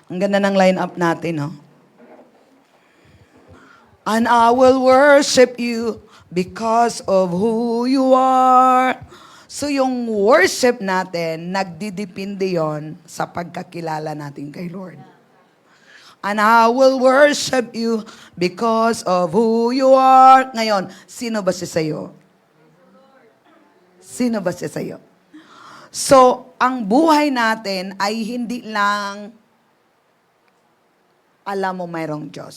Ang ganda ng line-up natin, no? And I will worship you because of who you are. So yung worship natin, nagdidepende yon sa pagkakilala natin kay Lord. And I will worship you because of who you are. Ngayon, sino ba siya sa'yo? Sino ba siya sa'yo? So, ang buhay natin ay hindi lang alam mo mayroong Diyos.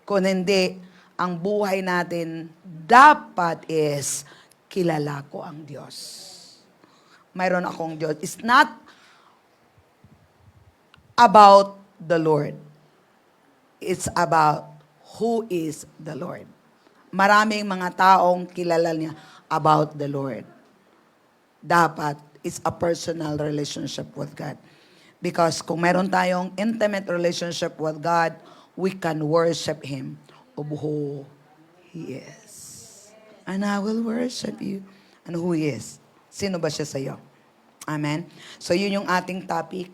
Kung hindi, ang buhay natin dapat is kilala ko ang Diyos. Mayroon akong Diyos. It's not about the Lord. It's about who is the Lord. Maraming mga taong kilala niya about the Lord. Dapat it's a personal relationship with God. Because kung meron tayong intimate relationship with God, we can worship Him of who He is. And I will worship you and who He is. Sino ba siya sa'yo? Amen? So yun yung ating topic,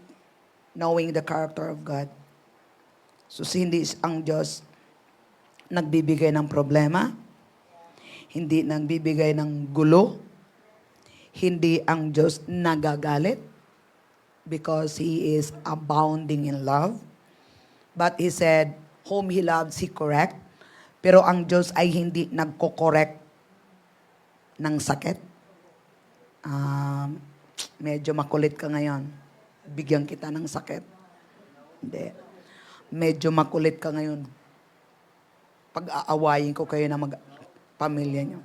knowing the character of God. So hindi ang Diyos nagbibigay ng problema, hindi nagbibigay ng gulo, hindi ang Diyos nagagalit because He is abounding in love. But He said, whom He loves, He correct. Pero ang Diyos ay hindi nagko-correct ng sakit. Medyo makulit ka ngayon. Bigyan kita ng sakit. Hindi. Medyo makulit ka ngayon. Pag-aawayin ko kayo na pamilya nyo.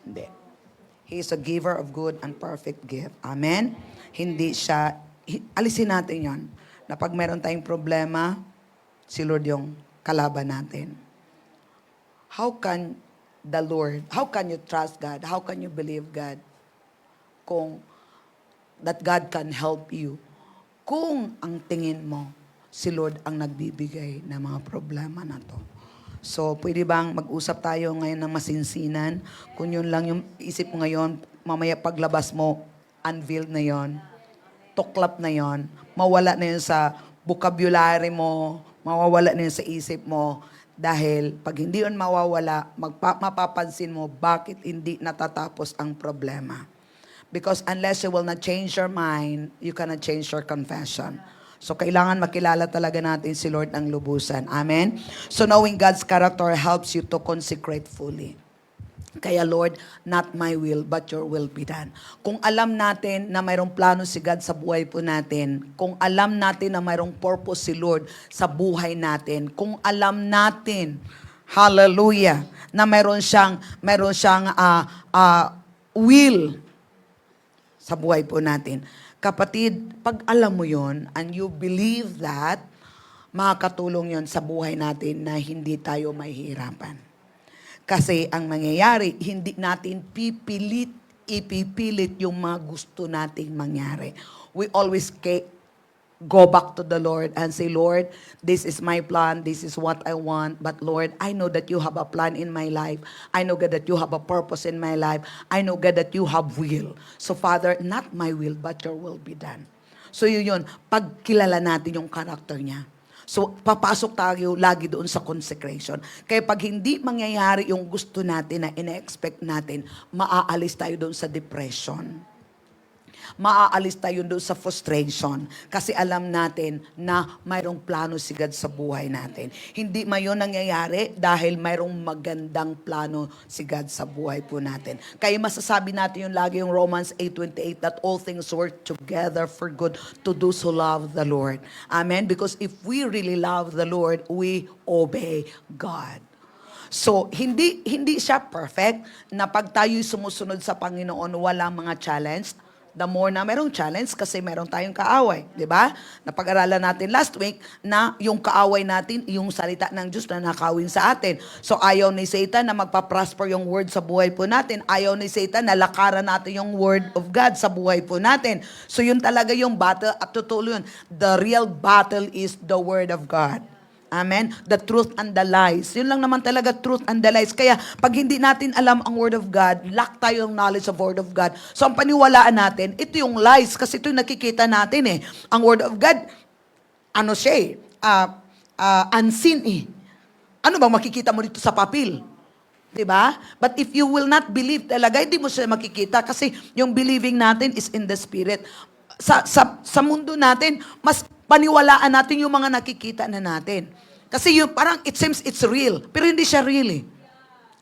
Hindi. He is a giver of good and perfect gift. Amen? Hindi siya, alisin natin yon na pag meron tayong problema, si Lord yung kalaban natin. How can the Lord, how can you trust God? How can you believe God? Kung that God can help you. Kung ang tingin mo, si Lord ang nagbibigay ng mga problema na to. So, pwede bang mag-usap tayo ngayon ng masinsinan? Kung yun lang yung isip mo ngayon, mamaya paglabas mo, unveiled na yon, tuklap na yon, mawala na yun sa vocabulary mo, mawawala na yun sa isip mo, dahil pag hindi yun mawawala, mapapansin mo bakit hindi natatapos ang problema. Because unless you will not change your mind, you cannot change your confession. So, kailangan makilala talaga natin si Lord ng lubusan. Amen? So, knowing God's character helps you to consecrate fully. Kaya, Lord, not my will, but your will be done. Kung alam natin na mayroong plano si God sa buhay po natin, kung alam natin na mayroong purpose si Lord sa buhay natin, kung alam natin, hallelujah, na mayroon siyang will sa buhay po natin. Kapatid, pag alam mo yon and you believe that, makakatulong yon sa buhay natin na hindi tayo mahihirapan. Kasi ang mangyayari, hindi natin ipipilit yung mga gusto nating mangyari. We always go back to the Lord and say, Lord, this is my plan, this is what I want, but Lord, I know that you have a plan in my life. I know, God, that you have a purpose in my life. I know, God, that you have will. So, Father, not my will, but your will be done. So, yun, pagkilala natin yung character niya. So, papasok tayo lagi doon sa consecration. Kaya pag hindi mangyayari yung gusto natin na ina-expect natin, maaalis tayo doon sa depression. Maaalis tayo doon sa frustration kasi alam natin na mayroong plano si God sa buhay natin. Hindi mayon nangyayari dahil mayroong magandang plano si God sa buhay po natin. Kaya masasabi natin yung lagi yung Romans 8:28 that all things work together for good to those who love the Lord. Amen? Because if we really love the Lord, we obey God. So, hindi siya perfect na pag tayo'y sumusunod sa Panginoon, walang mga challenge. The more na merong challenge kasi meron tayong kaaway. Di ba? Napag-aralan natin last week na yung kaaway natin, yung salita ng Diyos na nakawin sa atin. So ayaw ni Satan na magpa-prosper yung word sa buhay po natin. Ayaw ni Satan na lakaran natin yung word of God sa buhay po natin. So yun talaga yung battle at tutuloy yun. The real battle is the word of God. Amen? The truth and the lies. Yun lang naman talaga, truth and the lies. Kaya, pag hindi natin alam ang Word of God, lack tayo ng knowledge of Word of God. So, ang paniwalaan natin, ito yung lies, kasi ito yung nakikita natin eh. Ang Word of God, ano siya eh, unseen eh. Ano bang makikita mo dito sa papel? Diba? But if you will not believe talaga, hindi mo siya makikita kasi yung believing natin is in the Spirit. Sa mundo natin, mas paniwalaan natin yung mga nakikita na natin. Kasi yung parang it seems it's real, pero hindi siya real eh.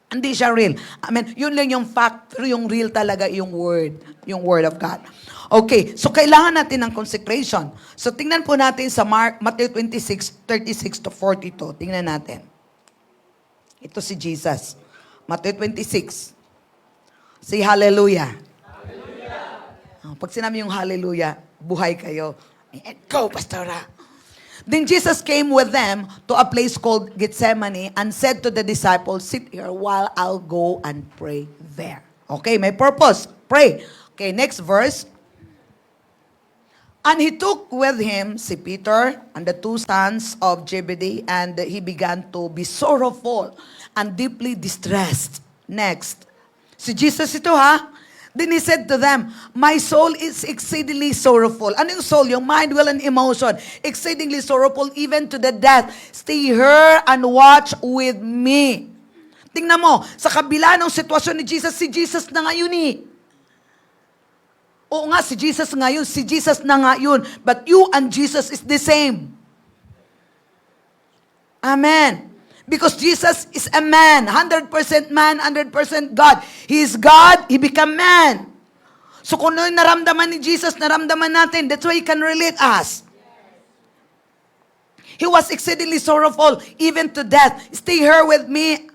Hindi siya real. I mean, yun lang yung fact, pero yung real talaga yung word of God. Okay, so kailangan natin ng consecration. So tingnan po natin sa Matthew 26:36 to 42. Tingnan natin. Ito si Jesus. Matthew 26. Say hallelujah. Hallelujah. Pag sinabi yung hallelujah, buhay kayo. Go, Pastora. Then Jesus came with them to a place called Gethsemane and said to the disciples, sit here while I'll go and pray there. Okay, may purpose. Pray. Okay, next verse. And he took with him si Peter and the two sons of Zebedee, and he began to be sorrowful and deeply distressed. Next. Si Jesus ito ha. Then he said to them, my soul is exceedingly sorrowful. Ano yung soul? Yung mind, will, and emotion. Exceedingly sorrowful even to the death. Stay here and watch with me. Tingnan mo, sa kabila ng sitwasyon ni Jesus, si Jesus na ngayon eh. Oo nga, si Jesus na ngayon. But you and Jesus is the same. Amen. Because Jesus is a man, 100% man, 100% God. He is God, He became man. So kung ano yung naramdaman ni Jesus, naramdaman natin. That's why He can relate us. He was exceedingly sorrowful, even to death. Stay here with me,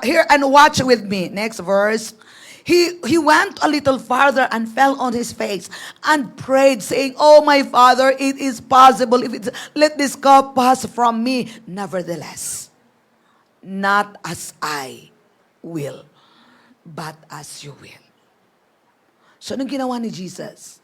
here and watch with me. Next verse. He went a little farther and fell on his face and prayed, saying, oh my Father, it is possible. Let this cup pass from me. Nevertheless, not as I will, but as you will. So, anong ginawa ni Jesus?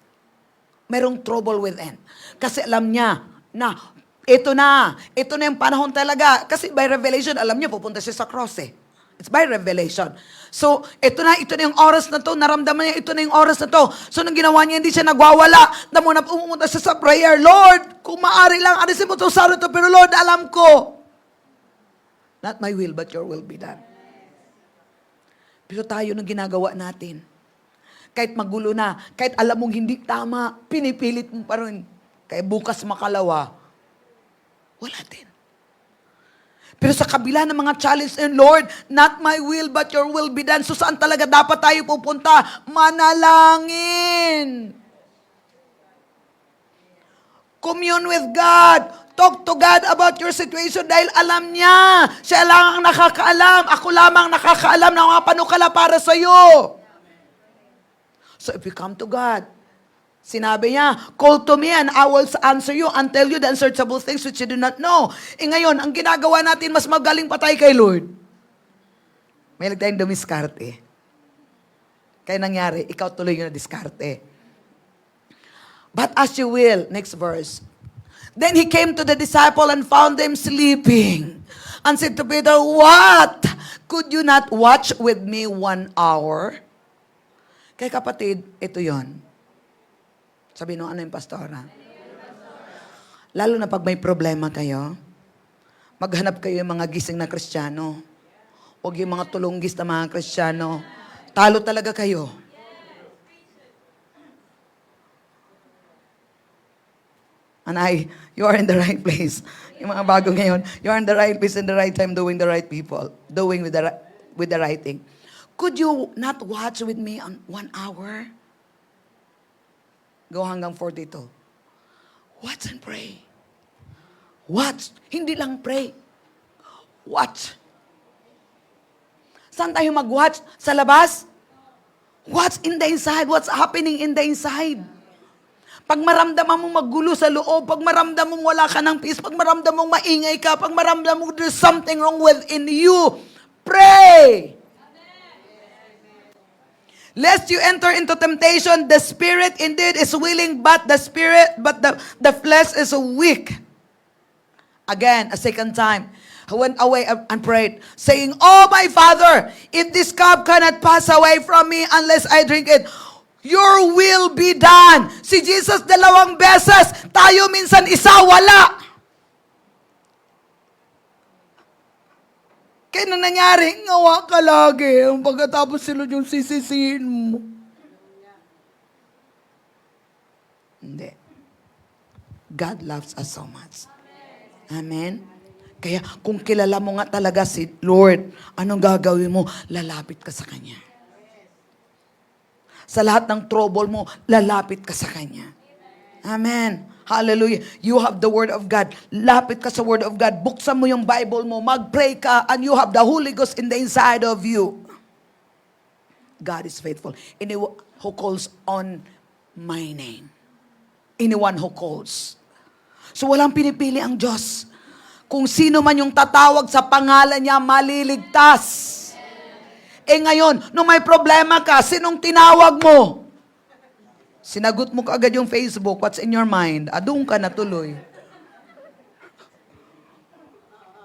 Merong trouble within. Kasi alam niya na, ito na yung panahon talaga. Kasi by revelation, alam niya, pupunta siya sa cross eh. It's by revelation. So, ito na yung oras na to, naramdaman niya, ito na yung oras na to. So, nung ginawa niya, hindi siya nagwawala. Damo na pumunta siya sa prayer, Lord, kung maaari lang, alisin mo to, saro to, pero Lord, alam ko, not my will, but your will be done. Pero tayo nang ginagawa natin, kahit magulo na, kahit alam mong hindi tama, pinipilit mo pa rin. Kaya bukas makalawa, wala din. Pero sa kabila ng mga challenge, Lord, not my will, but your will be done. So saan talaga dapat tayo pupunta? Manalangin. Commune with God. Talk to God about your situation dahil alam niya. Siya lang ang nakakaalam. Ako lamang nakakaalam ng mga panukala para sa iyo. So if you come to God, sinabi niya, call to me and I will answer you and tell you the unsearchable things which you do not know. Ngayon, ang ginagawa natin, mas magaling pa tayo kay Lord. May tayong dumiskarte. Kaya nangyari, ikaw tuloy yung na-diskarte. But as you will, next verse. Then he came to the disciple and found them sleeping. And said to Peter, what? Could you not watch with me 1 hour? Kaya kapatid, ito yon. Sabi nung ano yung pastora? Lalo na pag may problema kayo, maghanap kayo yung mga gising na Kristiyano. Huwag yung mga tulunggis na mga Kristiyano. Talo talaga kayo. And you are in the right place. Yung mga bago ngayon, you are in the right place in the right time, doing the right people, doing with the right thing. Could you not watch with me on 1 hour? Go hanggang 42. Watch and pray. Watch. Hindi lang pray. Watch. Saan tayo mag-watch? Sa labas? Watch in the inside. What's happening in the inside? Pag maramdaman mong magulo sa loob, pag maramdaman mong wala ka ng peace, pag maramdaman mong maingay ka, pag maramdaman mong there's something wrong within you, pray! Lest you enter into temptation, the spirit indeed is willing, but the flesh is weak. Again, a second time, he went away and prayed, saying, oh my Father, if this cup cannot pass away from me unless I drink it, your will be done. Si Jesus 2 beses, tayo minsan isa, wala. na nangyari, ngawa ka lagi. Ang pagkatapos sila yung sisisihin mo. Hindi. God loves us so much. Amen? Kaya kung kilala mo nga talaga si Lord, anong gagawin mo? Lalapit ka sa Kanya. Sa lahat ng trouble mo, lalapit ka sa Kanya. Amen. Hallelujah. You have the Word of God. Lapit ka sa Word of God. Buksan mo yung Bible mo. Mag-pray ka and you have the Holy Ghost in the inside of you. God is faithful. Anyone who calls on my name. Anyone who calls. So walang pinipili ang Diyos. Kung sino man yung tatawag sa pangalan niya, maliligtas. Ngayon, nung may problema ka, sinong tinawag mo? Sinagot mo kaagad yung Facebook, what's in your mind? Doon ka na tuloy.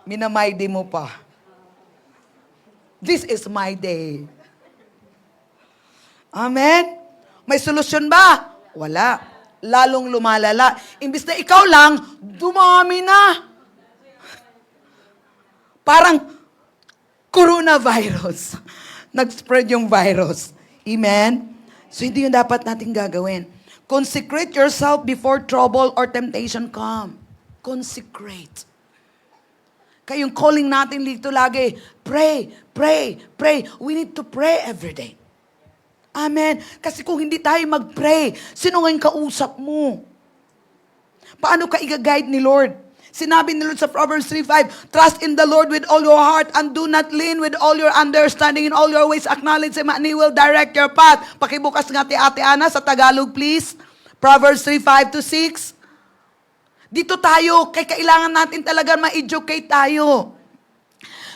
Minamaydi mo pa. This is my day. Amen? May solusyon ba? Wala. Lalong lumalala. Imbis na ikaw lang, dumami na. Parang coronavirus. Nag-spread yung virus. Amen? So, hindi yung dapat natin gagawin. Consecrate yourself before trouble or temptation come. Consecrate. Kaya yung calling natin dito lagi, pray, pray, pray. We need to pray every day. Amen. Kasi kung hindi tayo mag-pray, sino ngayon kausap mo? Paano ka i-guide ni Lord? Sinabi ni Lord sa Proverbs 3:5, trust in the Lord with all your heart and do not lean with all your understanding. In all your ways acknowledge Him and He will direct your path. Pakibukas nga Ate Ana sa Tagalog please. Proverbs 3:5-6. Dito tayo, kailangan natin talaga ma-educate tayo.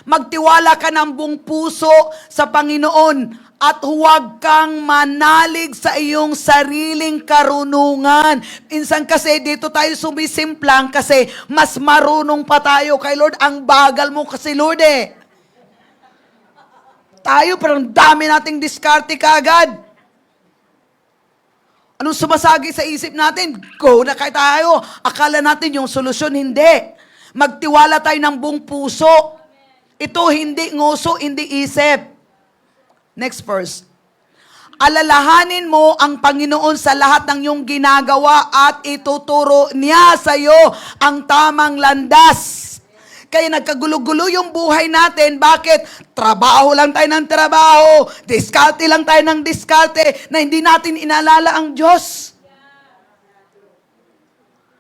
Magtiwala ka ng buong puso sa Panginoon at huwag kang manalig sa iyong sariling karunungan. Minsan kasi dito tayo sumisimplang kasi mas marunong pa tayo kay Lord. Ang bagal mo kasi Lord eh. Tayo parang dami nating diskarte kaagad. Anong sumasagi sa isip natin? Go na kay tayo. Akala natin yung solusyon, hindi. Magtiwala tayo ng buong puso. Ito hindi nguso, hindi isip. Next verse. Alalahanin mo ang Panginoon sa lahat ng iyong ginagawa at ituturo niya sa iyo ang tamang landas. Kaya nagkagulo-gulo yung buhay natin. Bakit? Trabaho lang tayo ng trabaho. Diskarte lang tayo ng diskarte na hindi natin inaalala ang Diyos.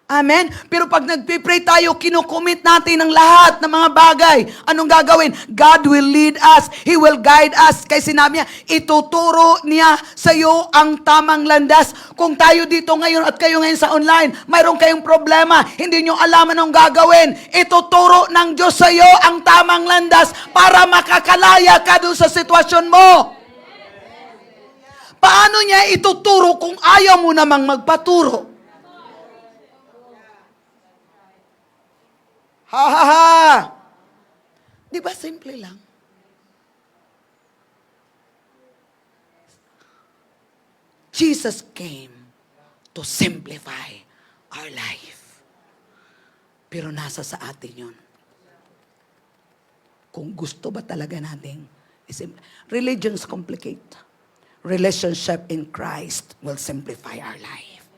Amen? Pero pag nagpipray tayo, kinukomit natin ang lahat ng mga bagay. Anong gagawin? God will lead us. He will guide us. Kaya sinabi niya, ituturo niya sa iyo ang tamang landas. Kung tayo dito ngayon at kayo ngayon sa online, mayroon kayong problema, hindi nyo alam anong gagawin, ituturo ng Diyos sa iyo ang tamang landas para makakalaya ka doon sa sitwasyon mo. Paano niya ituturo kung ayaw mo namang magpaturo? Ha ha ha! Di ba simple lang? Jesus came to simplify our life. Pero nasa sa atin yun. Kung gusto ba talaga natin, religion is complicated. Relationship in Christ will simplify our life.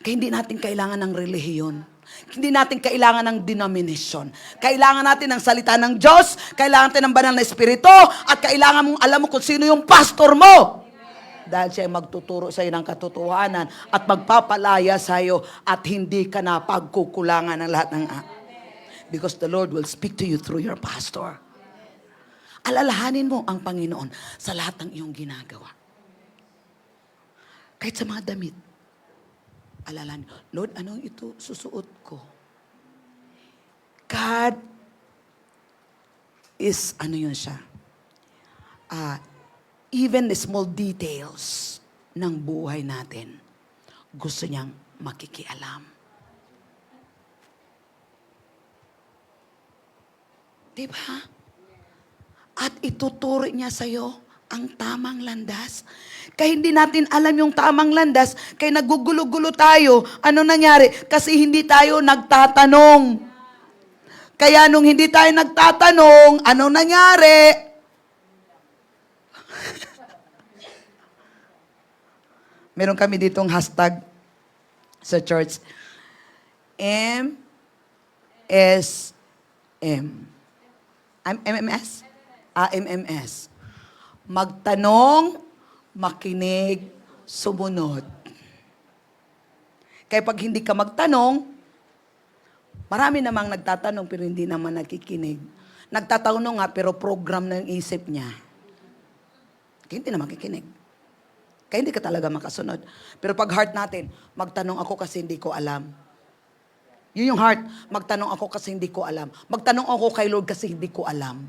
Kaya hindi natin kailangan ng relihiyon. Hindi natin kailangan ng denomination. Kailangan natin ng salita ng Diyos, kailangan natin ng banal na espiritu, at kailangan mong alam mo kung sino yung pastor mo. Dahil siya magtuturo sa iyo ng katotohanan at magpapalaya sa iyo at hindi ka na pagkukulangan ng lahat ng because the Lord will speak to you through your pastor. Alalahanin mo ang Panginoon sa lahat ng iyong ginagawa. Kahit sa mga damit. Alalahanin, Lord, anong ito susuot ko? God is, ano yun siya? Even the small details ng buhay natin, gusto niyang makikialam. Diba? At ituturo niya sa'yo ang tamang landas. Kaya hindi natin alam yung tamang landas, kaya nagugulo-gulo tayo. Ano nangyari? Kasi hindi tayo nagtatanong. Kaya nung hindi tayo nagtatanong, anong nangyari? Meron kami ditong hashtag sa church. MSM. MMS? MMS. Magtanong, makinig, sumunod. Kaya pag hindi ka magtanong, marami namang nagtatanong pero hindi naman nakikinig. Nagtatanong nga pero program na yung isip niya. Kaya hindi naman makikinig. Kaya hindi ka talaga makasunod. Pero pag heart natin, magtanong ako kasi hindi ko alam. Yun yung heart. Magtanong ako kasi hindi ko alam. Magtanong ako kay Lord kasi hindi ko alam.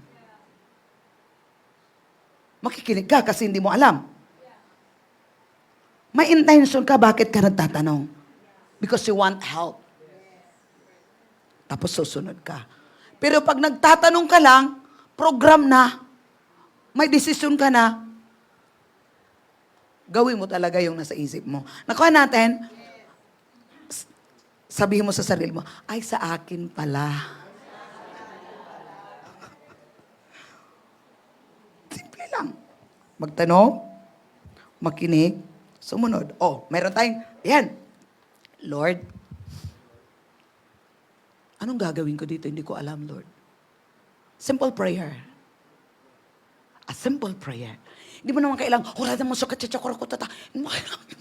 Makikinig ka kasi hindi mo alam. May intention ka, bakit ka nagtatanong? Because you want help. Tapos susunod ka. Pero pag nagtatanong ka lang, program na, may desisyon ka na, gawin mo talaga yung nasa isip mo. Nakuha natin, sabihin mo sa sarili mo, ay sa akin pala. Simple lang. Magtanong, makinig, sumunod. Oh, meron tayong, yan. Lord, anong gagawin ko dito? Hindi ko alam, Lord. Simple prayer. A simple prayer. Hindi mo naman kailangan, hurada mo sa katsatsakur ko tata. Hindi mo kailangan.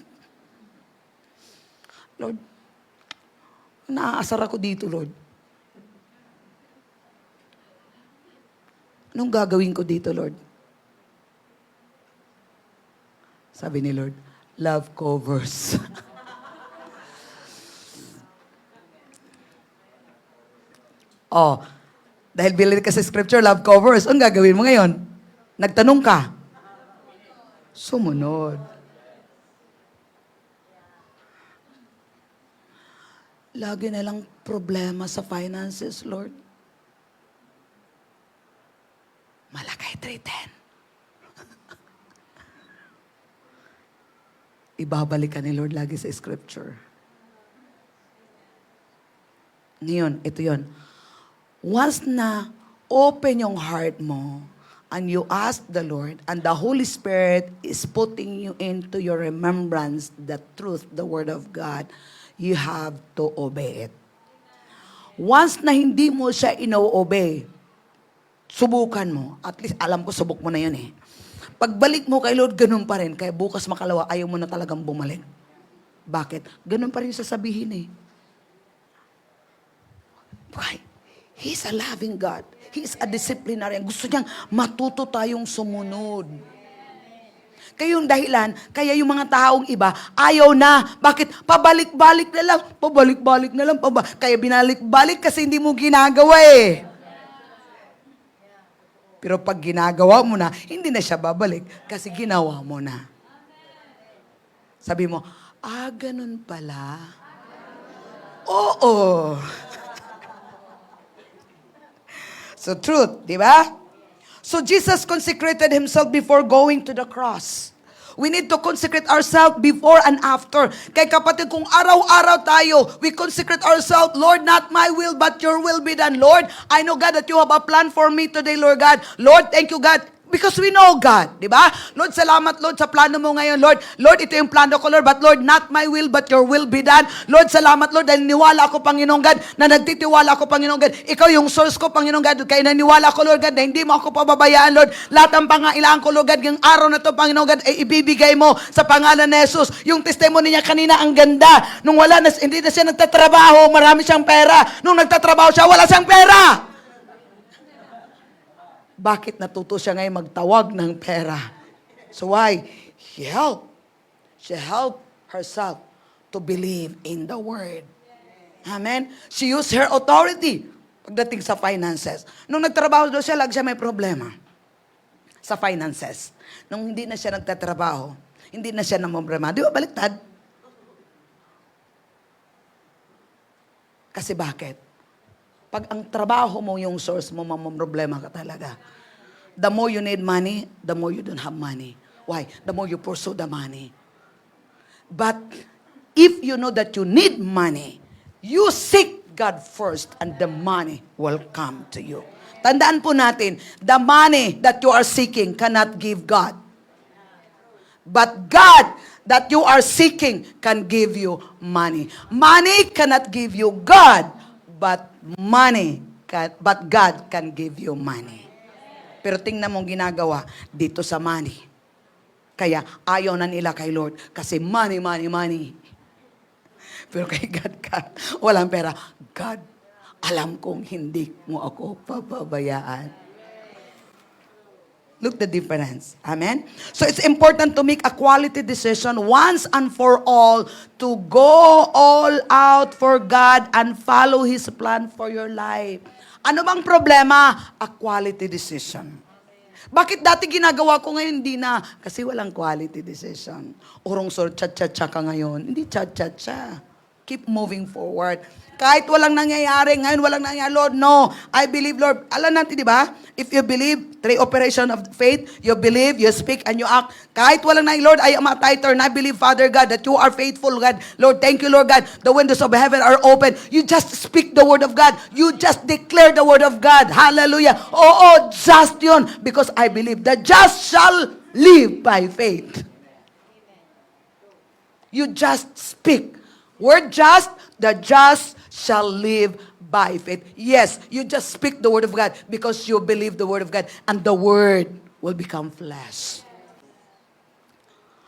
Lord, naaasar ako dito, Lord. Anong gagawin ko dito, Lord? Sabi ni Lord, love covers. Oh, dahil bilhin ka sa scripture, love covers. Anong gagawin mo ngayon? Nagtanong ka. Sumunod. Lagi na lang problema sa finances, Lord. Malakay 3:10. Ibabalik ka ni Lord lagi sa scripture. Ngayon, ito yon. Once na open yung heart mo, and you ask the Lord, and the Holy Spirit is putting you into your remembrance the truth, the Word of God, you have to obey it. Once na hindi mo siya ino-obey, subukan mo. At least alam ko, subok mo na yun eh. Pagbalik mo kay Lord, ganun pa rin. Kaya bukas makalawa, ayaw mo na talagang bumalik. Bakit? Ganun pa rin sasabihin eh. Why? He's a loving God. He's a disciplinarian. Gusto niyang matuto tayong sumunod. Kaya yung dahilan, kaya yung mga taong iba, ayaw na. Bakit? Pabalik-balik na lang. Pabalik-balik na lang. Kaya binalik-balik kasi hindi mo ginagawa eh. Pero pag ginagawa mo na, hindi na siya babalik kasi ginawa mo na. Sabi mo, ganun pala. Oo. So truth, di ba? So Jesus consecrated himself before going to the cross. We need to consecrate ourselves before and after. Kaya kapatid, kung araw-araw tayo, we consecrate ourselves, Lord, not my will, but your will be done. Lord, I know, God, that you have a plan for me today, Lord God. Lord, thank you, God. Because we know God, di ba? Lord, salamat, Lord, sa plano mo ngayon, Lord. Lord, ito yung plano ko, Lord, but Lord, not my will, but your will be done. Lord, salamat, Lord, dahil niwala ako, Panginoong God, na nagtitiwala ako, Panginoong God. Ikaw yung source ko, Panginoong God, kaya naniwala ko, Lord God, na hindi mo ako pababayaan, Lord. Lahat ng pangailangan ko, Lord God, yung araw na to, Panginoong God, ay ibibigay mo sa pangalan ni Jesus. Yung testimony niya kanina, ang ganda. Nung hindi na siya nagtatrabaho, marami siyang pera. Nung nagtatrabaho siya, wala siyang pera. Bakit natuto siya ngayon magtawag ng pera? So why? She helped herself to believe in the Word. Amen? She used her authority pagdating sa finances. Nung nagtrabaho daw siya, lagi siya may problema sa finances. Nung hindi na siya nagtatrabaho, hindi na siya namumrema. Di ba baliktad? Kasi bakit? Pag ang trabaho mo yung source mo, mamumroblema ka talaga. The more you need money, the more you don't have money. Why? The more you pursue the money. But if you know that you need money, you seek God first and the money will come to you. Tandaan po natin, the money that you are seeking cannot give God. But God that you are seeking can give you money. Money cannot give you God, but but God can give you money. Pero tingnan mong ginagawa dito sa money. Kaya ayaw na nila kay Lord kasi money, money, money. Pero kay God ka, walang pera. God, alam kong hindi mo ako pababayaan. Look the difference. Amen? So it's important to make a quality decision once and for all to go all out for God and follow His plan for your life. Ano bang problema? A quality decision. Bakit dati ginagawa ko ngayon, hindi na? Kasi walang quality decision. Urong chat-chat-cha ka ngayon. Hindi chat-chat-cha. Keep moving forward. Kahit walang nangyayari, ngayon walang nangyayari, Lord, no. I believe, Lord. Alam natin, di ba? If you believe, 3 operation of faith, you believe, you speak, and you act. Kahit walang nangyayari, Lord, I am a tither, and I believe, Father God, that you are faithful, God. Lord, thank you, Lord God. The windows of heaven are open. You just speak the word of God. You just declare the word of God. Hallelujah. Oo, just yun. Because I believe the just shall live by faith. You just speak. Word just, the just shall live by faith. Yes, you just speak the word of God because you believe the word of God and the word will become flesh.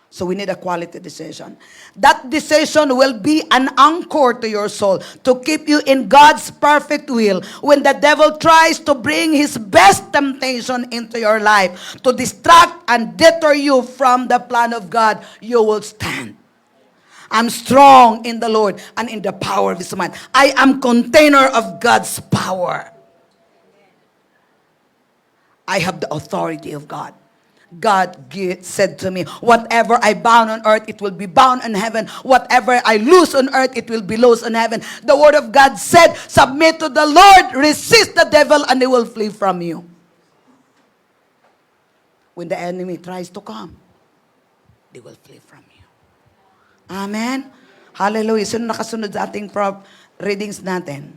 So we need a quality decision. That decision will be an anchor to your soul to keep you in God's perfect will when the devil tries to bring his best temptation into your life to distract and deter you from the plan of God. You will stand. I'm strong in the Lord and in the power of His might. I am container of God's power. I have the authority of God. God said to me, whatever I bound on earth, it will be bound in heaven. Whatever I loose on earth, it will be loose in heaven. The word of God said, submit to the Lord, resist the devil, and he will flee from you. When the enemy tries to come, they will flee from you. Amen? Hallelujah. Sino nakasunod sa ating readings natin?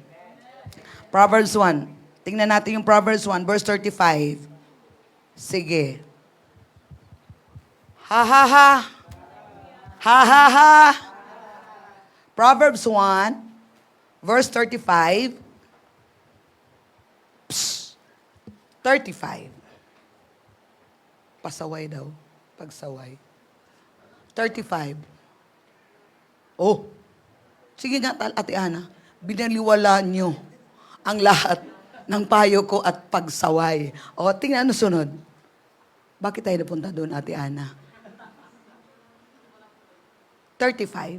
Proverbs 1. Tingnan natin yung Proverbs 1, verse 35. Sige. Ha ha ha. Ha ha ha. Proverbs 1, verse 35. Psst. 35. Pasaway daw. Pagsaway. 35. Oh, sige nga, Ate Ana, binaliwala nyo ang lahat ng payo ko at pagsaway. O, tingnan ano sunod. Bakit tayo napunta doon, Ate Ana? 35.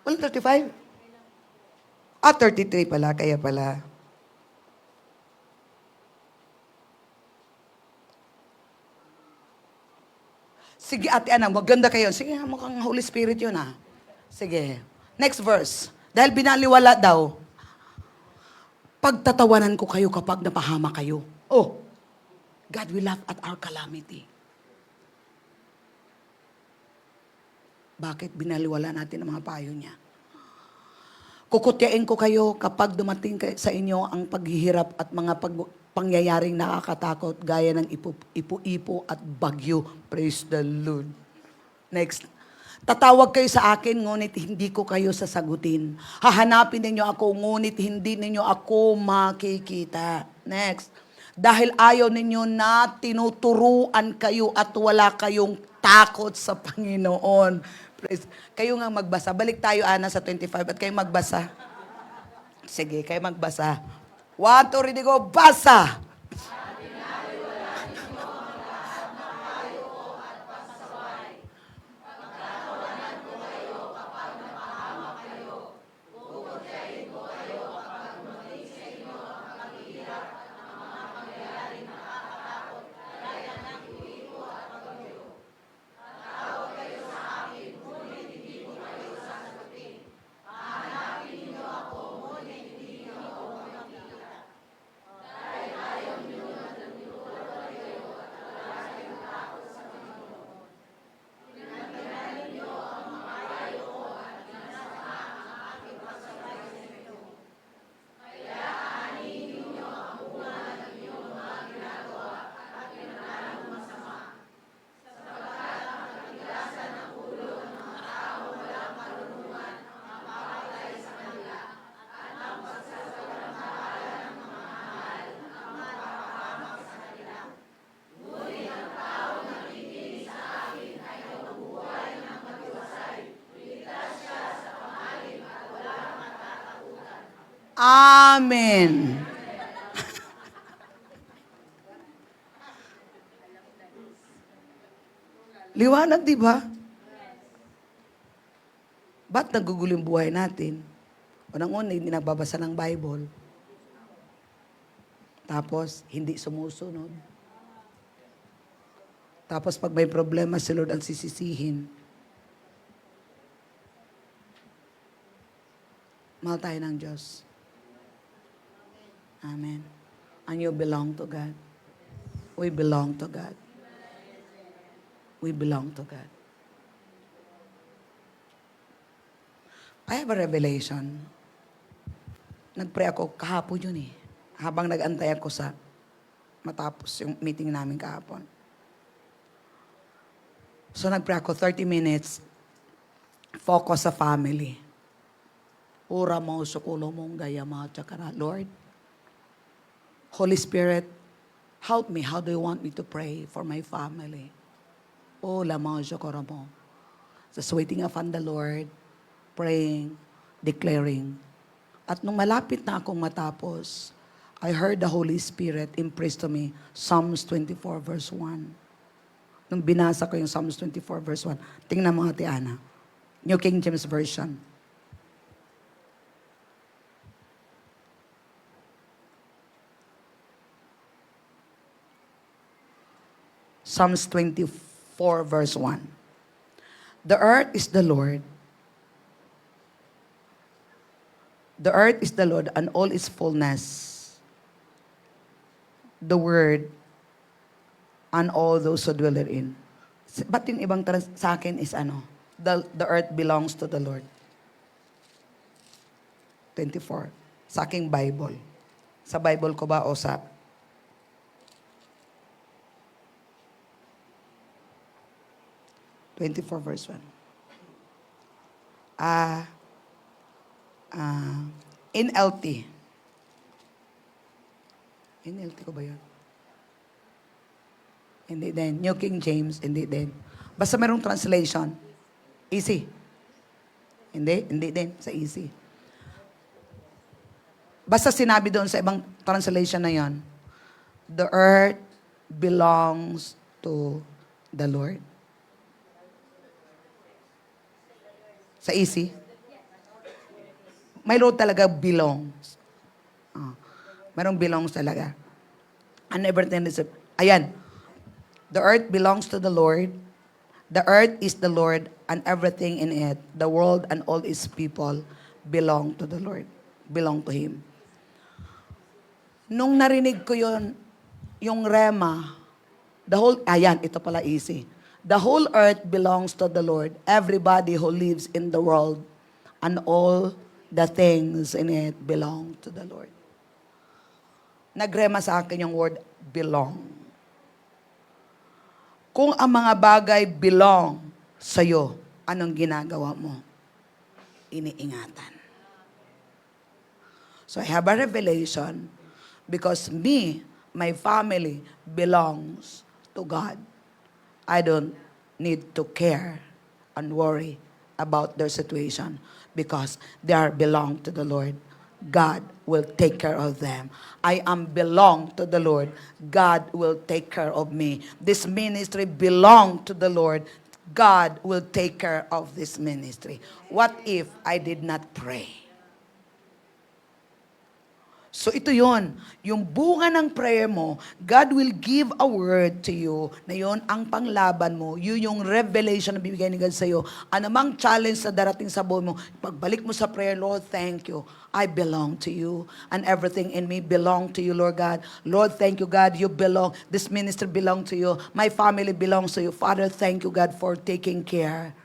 Walang 35? 33 pala, kaya pala. Sige, Ate Ana, maganda kayo. Sige, mukhang Holy Spirit yun ah. Sige. Next verse. Dahil binaliwala daw, pagtatawanan ko kayo kapag napahama kayo. Oh, God will laugh at our calamity. Bakit binaliwala natin ang mga payo niya? Kukutyain ko kayo kapag dumating sa inyo ang paghihirap at mga pangyayaring nakakatakot gaya ng ipo-ipo at bagyo. Praise the Lord. Next. Tatawag kayo sa akin, ngunit hindi ko kayo sasagutin. Hahanapin ninyo ako, ngunit hindi ninyo ako makikita. Next. Dahil ayaw ninyo na tinuturuan kayo at wala kayong takot sa Panginoon. Praise. Kayo nga magbasa. Balik tayo, Ana, sa 25 at kayo magbasa. Sige, kayo magbasa. 1, 2, ready, go. Basa! Amen. Liwanag, di ba? Ba't nagugulo yung buhay natin? Unang-una, hindi nagbabasa ng Bible. Tapos, hindi sumusunod. Tapos, pag may problema, si Lord ang sisisihin. Mahal tayo ng Diyos. Amen. And you belong to God. We belong to God. We belong to God. I have a revelation. Nagpray ako kahapon yun eh. Habang nag-antay ako sa matapos yung meeting namin kahapon. So nagpray ako 30 minutes. Focus sa family. Ura mo, sukulo mong gaya mga tsakara. Lord, Holy Spirit, help me. How do you want me to pray for my family? Oh, lamang sukura mo. Just waiting upon the Lord, praying, declaring. At nung malapit na akong matapos, I heard the Holy Spirit impress to me Psalms 24 verse 1. Nung binasa ko yung Psalms 24 verse 1, tingnan mo Ate Ana. New King James Version. Psalms 24 verse 1. The earth is the Lord. The earth is the Lord and all its fullness. The word and all those who dwell therein. Ba't yung ibang sa akin is ano? The earth belongs to the Lord. 24. Sa aking Bible. Sa Bible ko ba o sa... verse 1. NLT. NLT ko ba yun? Hindi din. New King James, hindi din. Basta merong translation. Easy. Hindi din. Sa easy. Basta sinabi doon sa ibang translation na yon, the earth belongs to the Lord. Sa easy. May Lord talaga belongs. Merong belongs talaga. And everything is... Ayan. The earth belongs to the Lord. The earth is the Lord and everything in it. The world and all its people belong to the Lord. Belong to Him. Nung narinig ko yon, yung rema, ayan, ito pala easy. The whole earth belongs to the Lord. Everybody who lives in the world and all the things in it belong to the Lord. Nagrema sa akin yung word belong. Kung ang mga bagay belong sa'yo, anong ginagawa mo? Iniingatan. So I have a revelation because my family belongs to God. I don't need to care and worry about their situation because they are belong to the Lord. God will take care of them. I am belong to the Lord. God will take care of me. This ministry belong to the Lord. God will take care of this ministry. What if I did not pray? So ito yon, yung bunga ng prayer mo, God will give a word to you na yon ang panglaban mo, yun yung revelation na bibigay ni God sa'yo. Anumang challenge na darating sa buhay mo, pagbalik mo sa prayer, Lord, thank you. I belong to you and everything in me belong to you, Lord God. Lord, thank you, God, you belong. This ministry belong to you. My family belongs to you. Father, thank you, God, for taking care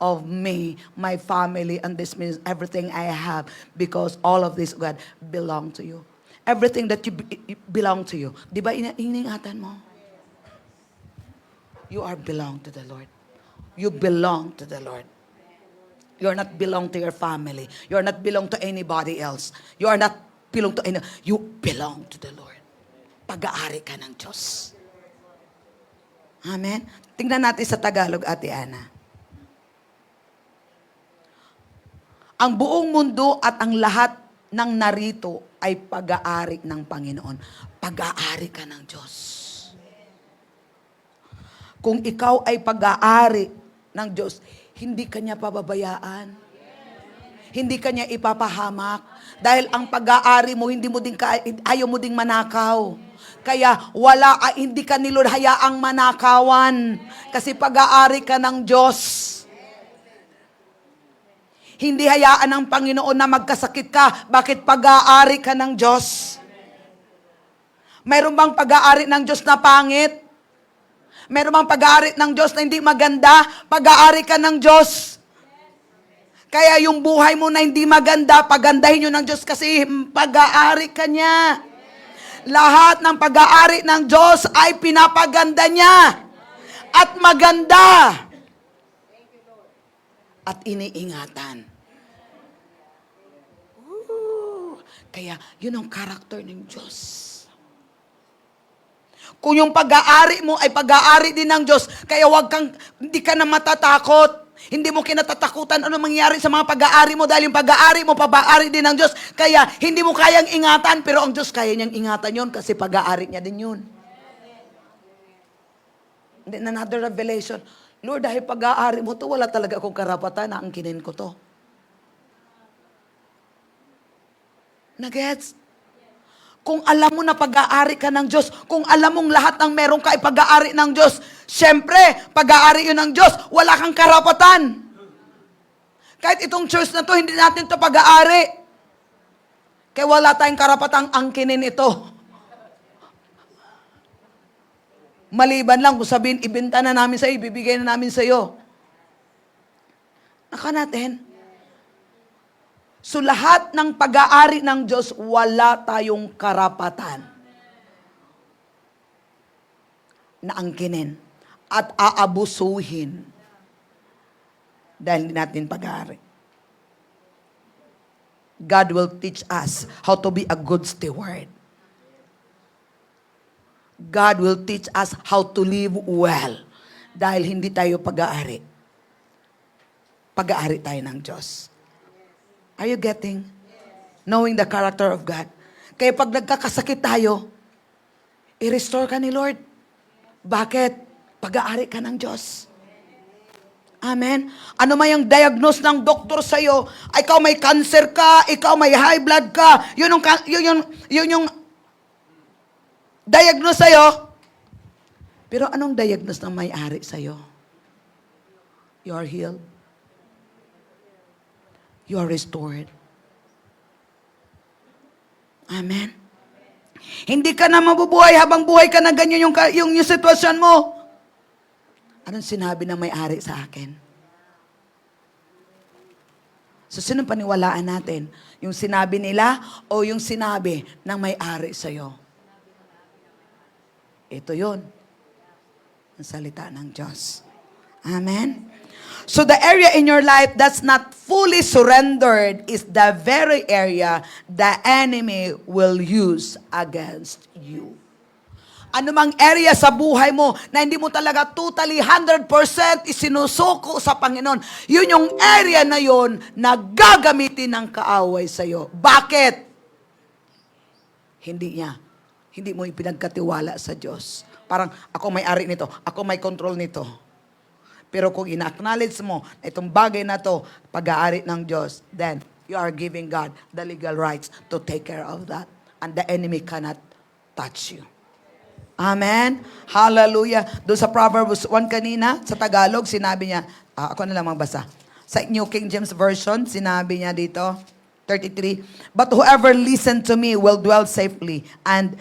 of me, my family, and this means everything I have, because all of this, God, belong to you. Everything that you belong to you. Di ba iningatan mo? You are belong to the Lord. You belong to the Lord. You are not belong to your family. You are not belong to anybody else. You are not belong to any. You belong to the Lord. Pag-aari ka ng Diyos. Amen? Tingnan natin sa Tagalog, Ate Ana. Ang buong mundo at ang lahat ng narito ay pag-aari ng Panginoon. Pag-aari ka ng Diyos. Kung ikaw ay pag-aari ng Diyos, hindi ka niya pababayaan. Hindi ka niya ipapahamak. Dahil ang pag-aari mo, ayaw mo ding manakaw. Kaya hindi ka ni Lord hayaang manakawan. Kasi pag-aari ka ng Diyos. Hindi hayaan ng Panginoon na magkasakit ka. Bakit pag-aari ka ng Diyos? Mayroon bang pag-aari ng Diyos na pangit? Mayroon bang pag-aari ng Diyos na hindi maganda? Pag-aari ka ng Diyos. Kaya yung buhay mo na hindi maganda, pagandahin nyo ng Diyos kasi pag-aari ka niya. Lahat ng pag-aari ng Diyos ay pinapaganda niya. At maganda. At iniingatan. Kaya yun ang karakter ng Diyos. Kung yung pag-aari mo ay pag-aari din ng Diyos, kaya hindi ka na matatakot. Hindi mo kinatatakutan ano mangyari sa mga pag-aari mo dahil yung pag-aari mo, pag-aari din ng Diyos. Kaya hindi mo kayang ingatan, pero ang Diyos kaya niyang ingatan yon kasi pag-aari niya din yun. And then another revelation, Lord, dahil pag-aari mo to, wala talaga akong karapatan na angkinin ko to. Nagets? Kung alam mo na pag-aari ka ng Diyos, kung alam mong lahat ng meron ka ay pag-aari ng Diyos, syempre, pag-aari yun ng Diyos, wala kang karapatan. Kahit itong church na to, hindi natin to pag-aari. Kaya wala tayong karapatang angkinin ito. Maliban lang kung sabihin, ibenta na namin sa iyo, ibibigay na namin sa iyo. Naka natin. So lahat ng pag-aari ng Diyos, wala tayong karapatan na angkinin at aabusuhin dahil hindi natin pag-aari. God will teach us how to be a good steward. God will teach us how to live well dahil hindi tayo pag-aari. Pag-aari tayo ng Diyos. Are you getting? Knowing the character of God. Kaya pag nagkakasakit tayo, i-restore ka ni Lord. Bakit? Pag-aari ka ng Diyos. Amen? Ano man yung diagnose ng doktor sa'yo, ikaw may cancer ka, ikaw may high blood ka, yun yung diagnose sa'yo. Pero anong diagnose ng may-ari sa'yo? You are healed. You are restored. Amen. Hindi ka na mabubuhay habang buhay ka na ganyan yung sitwasyon mo. Anong sinabi ng may-ari sa akin? So, sino paniwalaan natin? Yung sinabi nila o yung sinabi ng may-ari sa'yo? Ito yun. Ang salita ng Diyos. Amen. So the area in your life that's not fully surrendered is the very area the enemy will use against you. Ano mang area sa buhay mo na hindi mo talaga totally 100% isinusuko sa Panginoon, yun yung area na yun na gagamitin ng kaaway sa'yo. Bakit? Hindi mo ipinagkatiwala sa Diyos. Parang, ako may-ari nito, ako may control nito. Pero kung ina-acknowledge mo na itong bagay na to, pag-aari ng Diyos, then you are giving God the legal rights to take care of that. And the enemy cannot touch you. Amen? Hallelujah. Doon sa Proverbs 1 kanina, sa Tagalog, sinabi niya, ako na lang magbasa. Sa New King James Version, sinabi niya dito, 33, but whoever listen to me will dwell safely and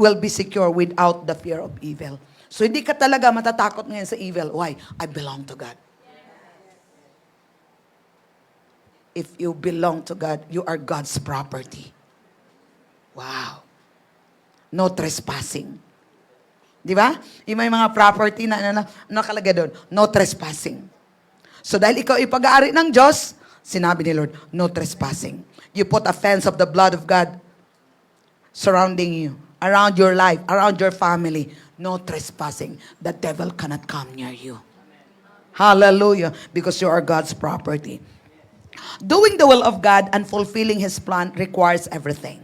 will be secure without the fear of evil. So, hindi ka talaga matatakot ngayon sa evil. Why? I belong to God. If you belong to God, you are God's property. Wow. No trespassing. Di ba? Yung may mga property na nakalagay doon. No trespassing. So, dahil ikaw ipag-aari ng Diyos, sinabi ni Lord, no trespassing. You put a fence of the blood of God surrounding you, around your life, around your family. No trespassing. The devil cannot come near you. Hallelujah. Because you are God's property. Doing the will of God and fulfilling His plan requires everything.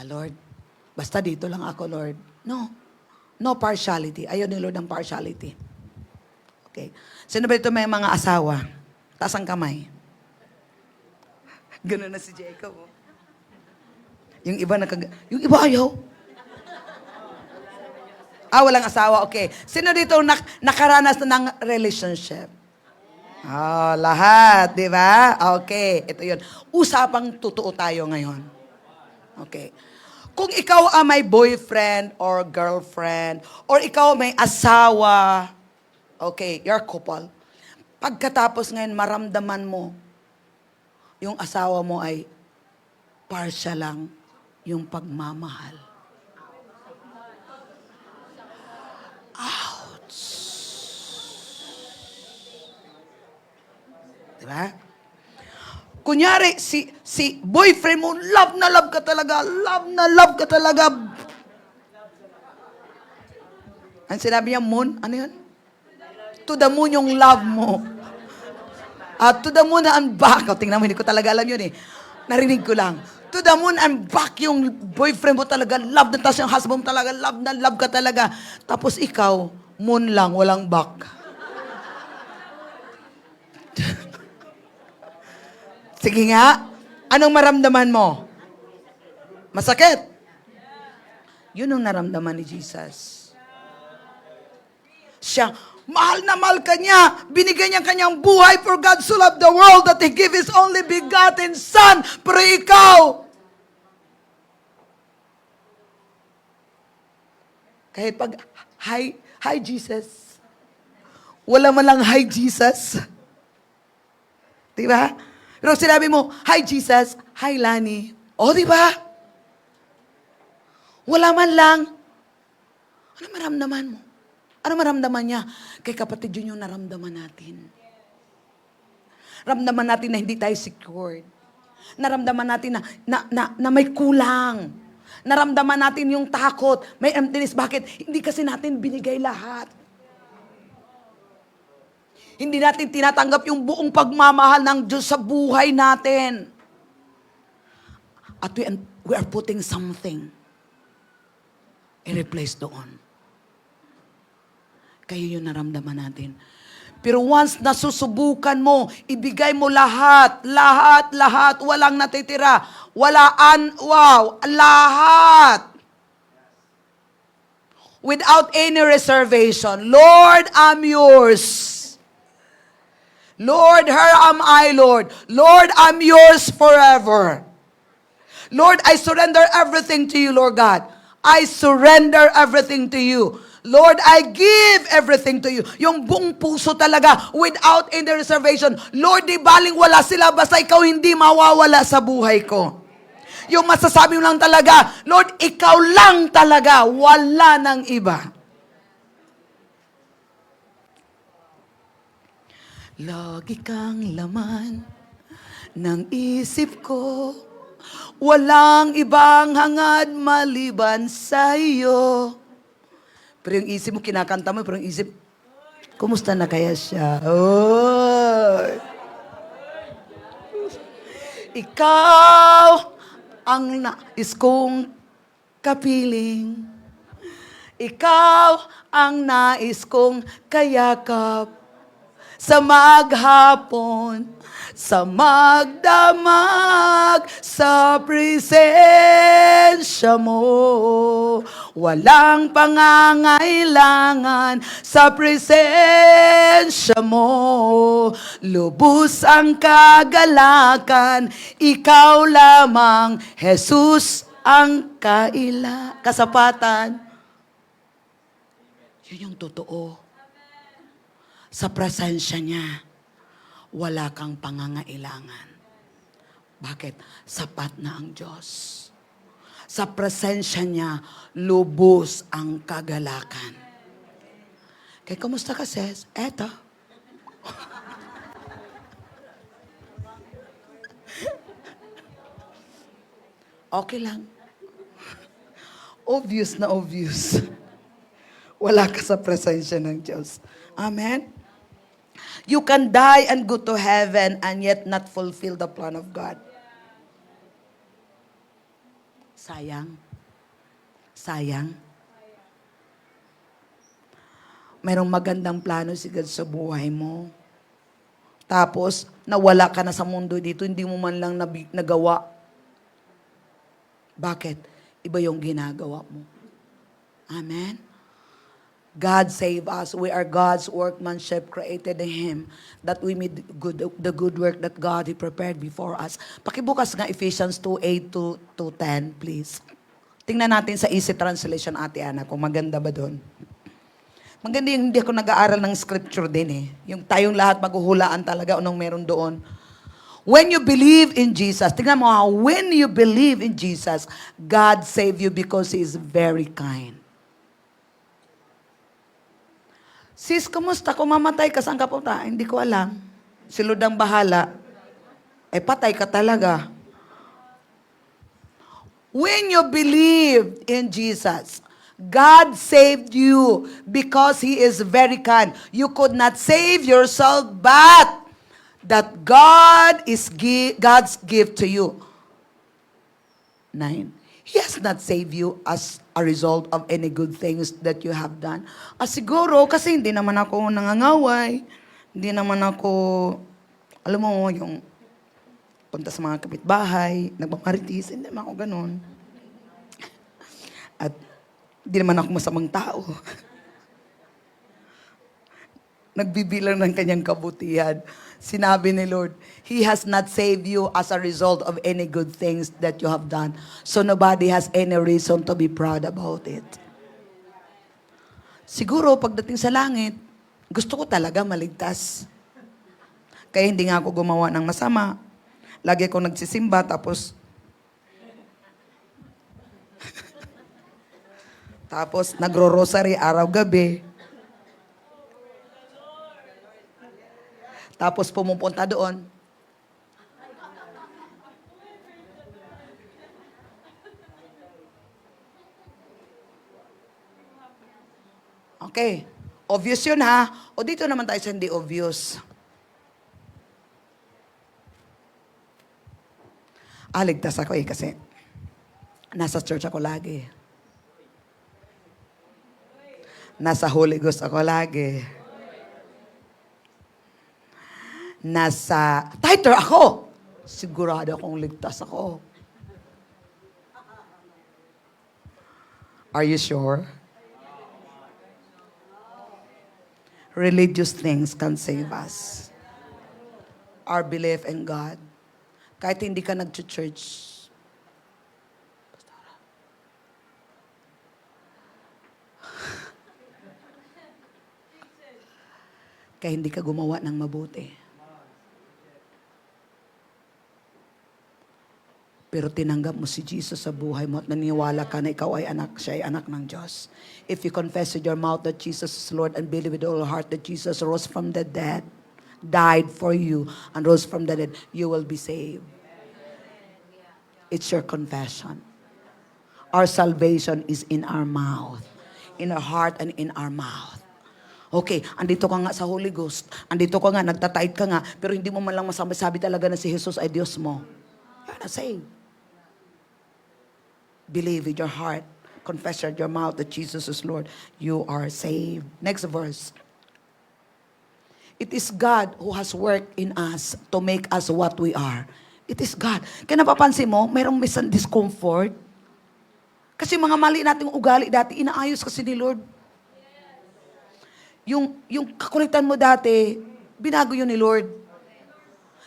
Lord, basta dito lang ako, Lord. No. No partiality. Ayaw ni Lord ng partiality. Okay. Sino ba ito may mga asawa? Taas ang kamay. Ganun na si Jacob. Oh. Yung iba yung iba ayaw. Walang asawa. Okay. Sino dito nakaranas na ng relationship? Lahat, di ba? Okay, ito yun. Usapang totoo tayo ngayon. Okay. Kung ikaw may boyfriend or girlfriend, or ikaw may asawa, okay, you're couple. Pagkatapos ngayon, maramdaman mo, yung asawa mo ay partial lang yung pagmamahal. Ouch! Diba? Kunyari, si boyfriend mo, love na love ka talaga, love na love ka talaga. Ang sinabi niya, moon, ano yun? To the moon yung love mo. To the moon and back. Tingnan mo, hindi ko talaga alam yun eh. Narinig ko lang. To the moon and back yung boyfriend mo talaga, love na, tapos yung husband mo talaga, love na love ka talaga. Tapos ikaw, moon lang, walang back. Sige nga, anong maramdaman mo? Masakit. Yun ang naramdaman ni Jesus. Siya, mahal na mahal ka niya. Binigyan niya kanyang buhay, for God so loved the world that He gave His only begotten Son. Pero ikaw, kahit pag, hi Jesus. Wala man lang hi Jesus. Diba? Pero sinabi mo, hi Jesus, hi Lani. Diba? Wala man lang. Ano maramdaman mo? Ano maramdaman niya? Kay kapatid yun yung naramdaman natin. Ramdaman natin na hindi tayo secured. Naramdaman natin na may kulang. Naramdaman natin yung takot, may emptiness. Bakit? Hindi kasi natin binigay lahat. Hindi natin tinatanggap yung buong pagmamahal ng Diyos sa buhay natin. At we are putting something in replace doon. Kayo yung naramdaman natin. Pero once nasusubukan mo, ibigay mo lahat, walang natitira. Lahat. Without any reservation. Lord, I'm yours. Lord, here am I, Lord. Lord, I'm yours forever. Lord, I surrender everything to you, Lord God. I surrender everything to you. Lord, I give everything to you. Yung buong puso talaga, without any reservation. Lord, di baling wala sila, basta ikaw hindi mawawala sa buhay ko. Yung masasabi mo lang talaga, Lord, ikaw lang talaga, wala nang iba. Lagi kang laman ng isip ko, walang ibang hangad maliban sa iyo. Pero yung isip mo, kinakanta mo, pero yung isip, kumusta na kaya siya? Ikaw ang nais kong kapiling. Ikaw ang nais kong kayakap. Sa maghapon, sa magdamag, sa presensya mo. Walang pangangailangan sa presensya mo. Lubos ang kagalakan, ikaw lamang, Jesus, ang kasapatan. Yun yung totoo. Sa presensya niya, wala kang pangangailangan. Bakit? Sapat na ang Diyos. Sa presensya niya, lubos ang kagalakan. Kaya kumusta ka, sis? Eto. Okay lang. Obvious na obvious. Wala ka sa presensya ng Diyos. Amen? You can die and go to heaven and yet not fulfill the plan of God. Sayang. Sayang. Mayroong magandang plano si God sa buhay mo. Tapos, nawala ka na sa mundo dito, hindi mo man lang nagawa. Bakit? Iba yung ginagawa mo. Amen? God save us. We are God's workmanship created in Him that we may the good work that God He prepared before us. Pakibukas nga Ephesians 2:8 to 10, please. Tingnan natin sa easy translation, Ate Ana, kung maganda ba doon. Maganda yung hindi ako nag-aaral ng scripture din eh. Yung tayong lahat maghuhulaan talaga anong meron doon. When you believe in Jesus, tingnan mo ha, when you believe in Jesus, God saved you because He is very kind. Sis, kamusta? Kung mamatay ka, saan ka punta? Hindi ko alam. Si Lord ang bahala. Eh, patay ka talaga. When you believe in Jesus, God saved you because He is very kind. You could not save yourself, but that God is God's gift to you. 9. He has not saved you as a result of any good things that you have done. Siguro, kasi hindi naman ako nangangaway. Hindi naman ako, alam mo, yung punta sa mga kapitbahay, nagmamaritis, hindi naman ako ganun. At hindi naman ako masamang tao. Nagbibilang ng kanyang kabutihan. Sinabi ni Lord, He has not saved you as a result of any good things that you have done. So nobody has any reason to be proud about it. Siguro, pagdating sa langit, gusto ko talaga maligtas. Kaya hindi nga ako gumawa ng masama. Lagi ako nagsisimba, tapos nagro-rosary araw-gabi. Tapos pumupunta doon. Okay. Obvious yun ha. O dito naman tayo sa hindi obvious. Ligtas ako kasi nasa church ako lagi. Nasa Holy Ghost ako lagi. Nasa tither ako. Sigurado akong ligtas ako. Are you sure? Religious things can save us. Our belief in God. Kahit hindi ka nag-church, kaya hindi ka gumawa ng mabuti. Pero tinanggap mo si Jesus sa buhay mo at naniwala ka na ikaw ay anak, siya ay anak ng Diyos. If you confess with your mouth that Jesus is Lord and believe with all your heart that Jesus rose from the dead, died for you, and rose from the dead, you will be saved. It's your confession. Our salvation is in our mouth, in our heart and in our mouth. Okay, andito ka nga sa Holy Ghost. Andito ka nga, nagtatait ka nga, pero hindi mo man lang masabi talaga na si Jesus ay Diyos mo. You're not saved. Believe with your heart. Confess with your mouth that Jesus is Lord. You are saved. Next verse. It is God who has worked in us to make us what we are. It is God. Kaya napapansin mo, mayroong minsan discomfort. Kasi mga mali nating ugali dati, inaayos kasi ni Lord. Yung kakulitan mo dati, binago yun ni Lord.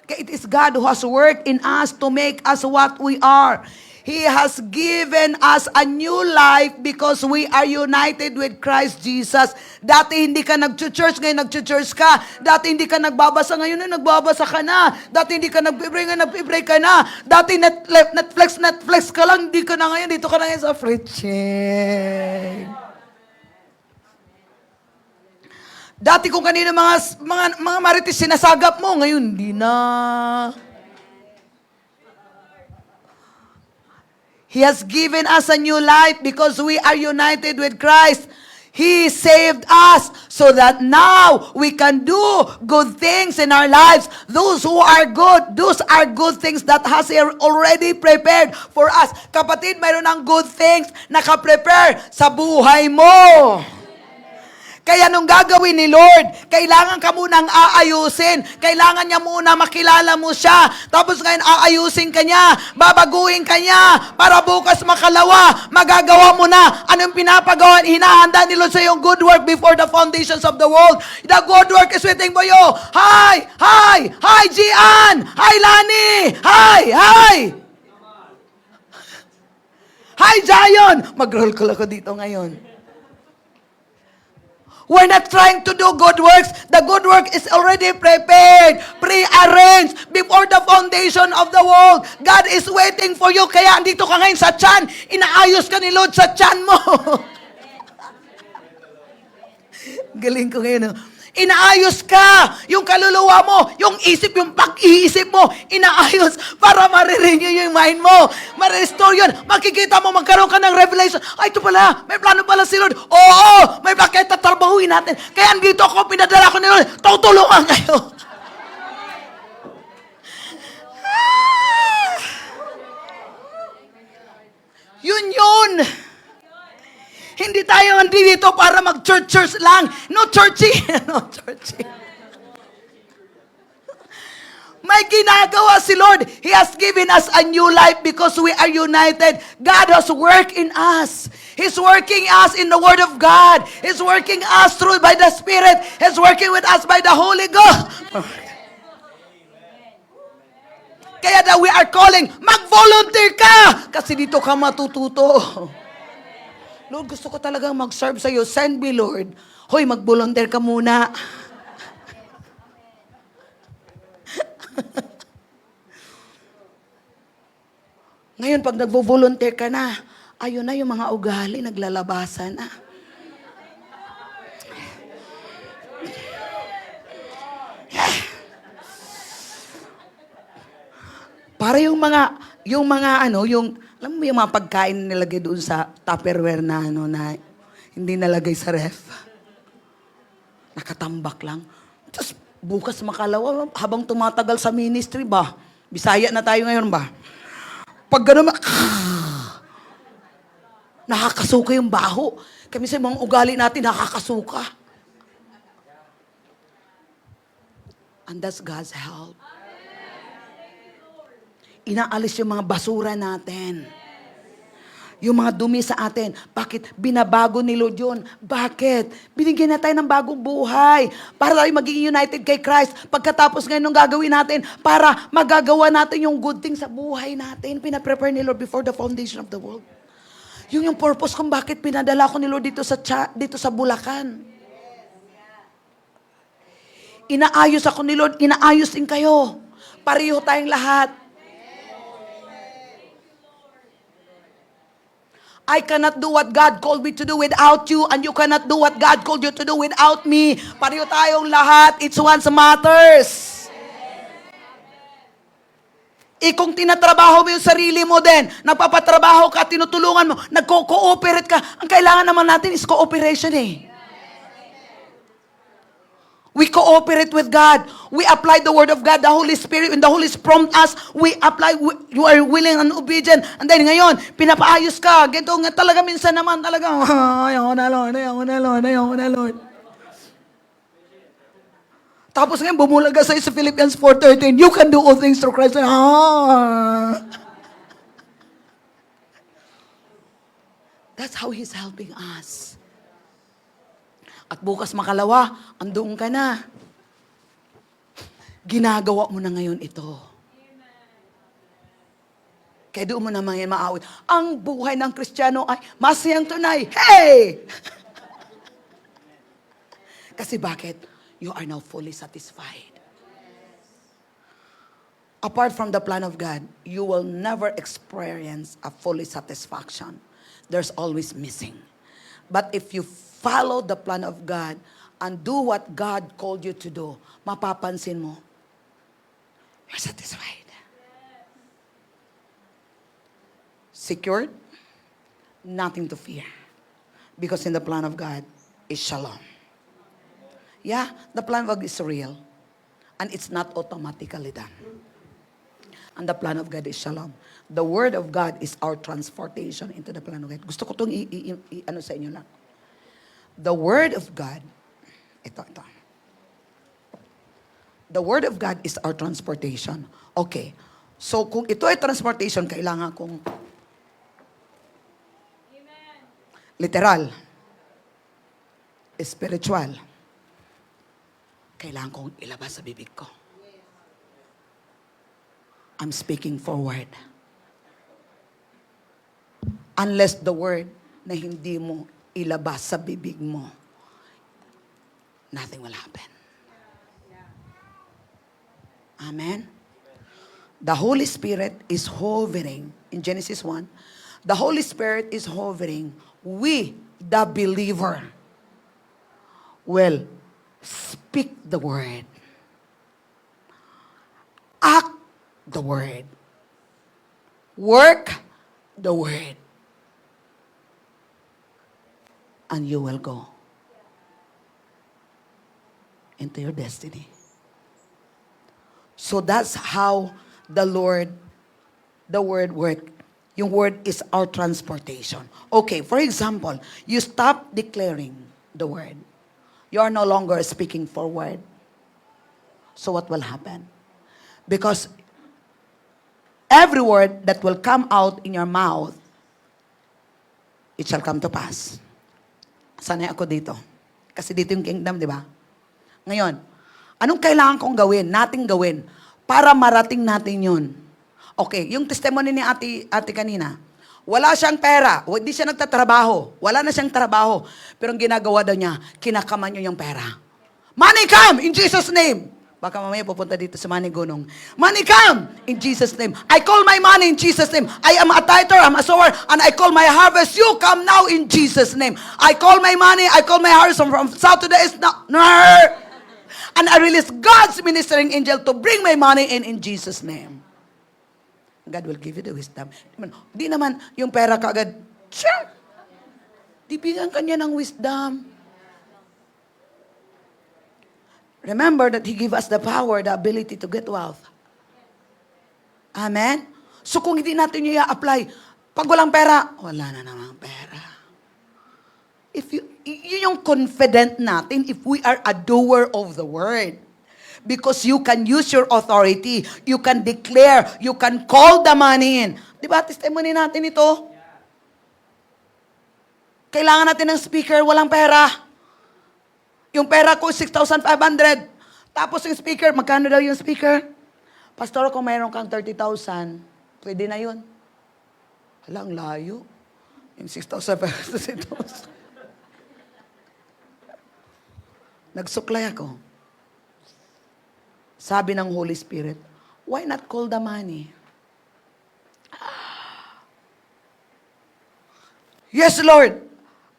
Kaya it is God who has worked in us to make us what we are. He has given us a new life because we are united with Christ Jesus. Dati hindi ka nag-church, ngayon nag-church ka. Dati hindi ka nagbabasa, ngayon na nagbabasa ka na. Dati hindi ka nag-pray, ngayon nag-pray ka na. Dati Netflix ka lang, hindi ka na ngayon, dito ka na ngayon sa preaching. Dati kung kanina mga marites sinasagap mo, ngayon hindi na. He has given us a new life because we are united with Christ. He saved us so that now we can do good things in our lives. Those who are good, those are good things that has already prepared for us. Kapatid, mayroon ng good things nakaprepare sa buhay mo. Kaya nung gagawin ni Lord, kailangan ka munang aayusin. Kailangan niya muna makilala mo siya. Tapos ngayon aayusin ka niya, babaguhin ka niya, para bukas makalawa, magagawa mo na. Anong pinapagawa? Hinahanda ni Lord sa iyong good work before the foundations of the world. The good work is waiting for you. Hi! Hi! Hi, Gian! Hi, Lani! Hi! Hi! Hi, Zion! Mag-roll call ako dito ngayon. We're not trying to do good works. The good work is already prepared, pre-arranged, before the foundation of the world. God is waiting for you. Kaya andito ka ngayon sa tiyan. Inaayos ka ni Lord sa tiyan mo. Galing ko ngayon. Inaayos ka. Yung kaluluwa mo, yung isip, yung pag-iisip mo, inaayos para marirenew yung mind mo. Ma-restore yun. Makikita mo, magkaroon ka ng revelation. Ay, ito pala, may plano pala si Lord. Oo, may bakit tatrabahuin natin. Kaya andito ako, pinadala ko ni Lord. Tutulungan kayo. Yun. Hindi tayo dito para mag-church lang. No churchy. No churchy. May ginagawa si Lord. He has given us a new life because we are united. God has worked in us. He's working us in the Word of God. He's working us through by the Spirit. He's working with us by the Holy Ghost. Kaya that we are calling, mag-volunteer ka! Kasi dito ka matututo. Lord, gusto ko talagang mag-serve sa'yo. Send me, Lord. Hoy, mag-volunteer ka muna. Ngayon, pag nag-volunteer ka na, ayun na yung mga ugali, naglalabasan na. Para yung alam mo yung mga pagkain nilagay doon sa Tupperware na hindi nalagay sa ref. Nakatambak lang. Tapos bukas makalawa, habang tumatagal sa ministry ba? Bisaya na tayo ngayon ba? Pag gano'n, nakakasuka yung baho. Kami sa mga ugali natin, nakakasuka. And that's God's help. Inaalis yung mga basura natin. Yung mga dumi sa atin. Bakit? Binabago ni Lord yun. Bakit? Binigyan na tayo ng bagong buhay. Para tayo maging united kay Christ. Pagkatapos ngayon nung gagawin natin, para magagawa natin yung good thing sa buhay natin. Pinaprepare ni Lord before the foundation of the world. Yun yung purpose kung bakit pinadala ko ni Lord dito sa Bulacan. Inaayos ako ni Lord, inaayos din kayo. Pareho tayong lahat. I cannot do what God called me to do without you, and you cannot do what God called you to do without me. Pareho tayong lahat. It's one matters. Kung tinatrabaho mo yung sarili mo din, nagpapatrabaho ka, tinutulungan mo, nagko-cooperate ka, ang kailangan naman natin is cooperation eh. We cooperate with God. We apply the Word of God, the Holy Spirit, when the Holy Spirit prompt us, we apply, you are willing and obedient. And then ngayon, pinapaayos ka. Ganito nga talaga minsan naman talaga, ayaw na Lord. Tapos ngayon, bumulag ka sa Philippians 4:13, you can do all things through Christ. That's how He's helping us. At bukas makalawa, andoon ka na. Ginagawa mo na ngayon ito. Kaya doon mo naman yan maawit. Ang buhay ng Kristiyano ay masayang tunay. Hey! Kasi bakit? You are now fully satisfied. Apart from the plan of God, you will never experience a fully satisfaction. There's always missing. But if you follow the plan of God and do what God called you to do, mapapansin mo, you're satisfied. Secured, nothing to fear. Because in the plan of God, is shalom. Yeah, the plan of God is real. And it's not automatically done. And the plan of God is shalom. The word of God is our transportation into the plan of God. Gusto ko itong ano sa inyo lang. The word of God, ito. The word of God is our transportation. Okay. So kung ito ay transportation, kailangan kong literal, spiritual, kailangan kong ilabas sa bibig ko. I'm speaking forward. Unless the word na hindi mo ilabas sa bibig mo, nothing will happen. Amen? The Holy Spirit is hovering. In Genesis 1, the Holy Spirit is hovering. We, the believer, will speak the word. Act the word. Work the word. And you will go into your destiny. So that's how the word works. Yung word is our transportation. Okay, for example, you stop declaring the word. You are no longer speaking forward. So what will happen? Because every word that will come out in your mouth, it shall come to pass. Sanay ako dito. Kasi dito yung kingdom, di ba? Ngayon, anong kailangan kong gawin, nating gawin, para marating natin yun? Okay, yung testimony ni ate kanina, wala siyang pera, hindi siya nagtatrabaho, wala na siyang trabaho, pero ang ginagawa daw niya, kinakaman niyo yung pera. Money come in Jesus' name. Baka mamaya pupunta dito sa Money Gunong. Money come in Jesus' name. I call my money in Jesus' name. I am a tither, I'm a sower, and I call my harvest. You come now in Jesus' name. I call my money, I call my harvest from south to the east. And I release God's ministering angel to bring my money in Jesus' name. God will give you the wisdom. Di naman yung pera kaagad, tiyang! Dibigyan ka niya ng wisdom. Remember that He gave us the power, the ability to get wealth. Amen? So kung hindi natin yung i-apply, pag walang pera, wala na namang pera. Yun yung confident natin if we are a doer of the word. Because you can use your authority. You can declare. You can call the money in. Di ba, testimony natin ito? Kailangan natin ng speaker, walang pera. Yung pera ko, 6,500. Tapos yung speaker, magkano daw yung speaker? Pastor, kung mayroon kang 30,000, pwede na yun. Hala, ang layo. Yung 6,500. Nagsuklay ako. Sabi ng Holy Spirit, why not call the money? Yes, Lord.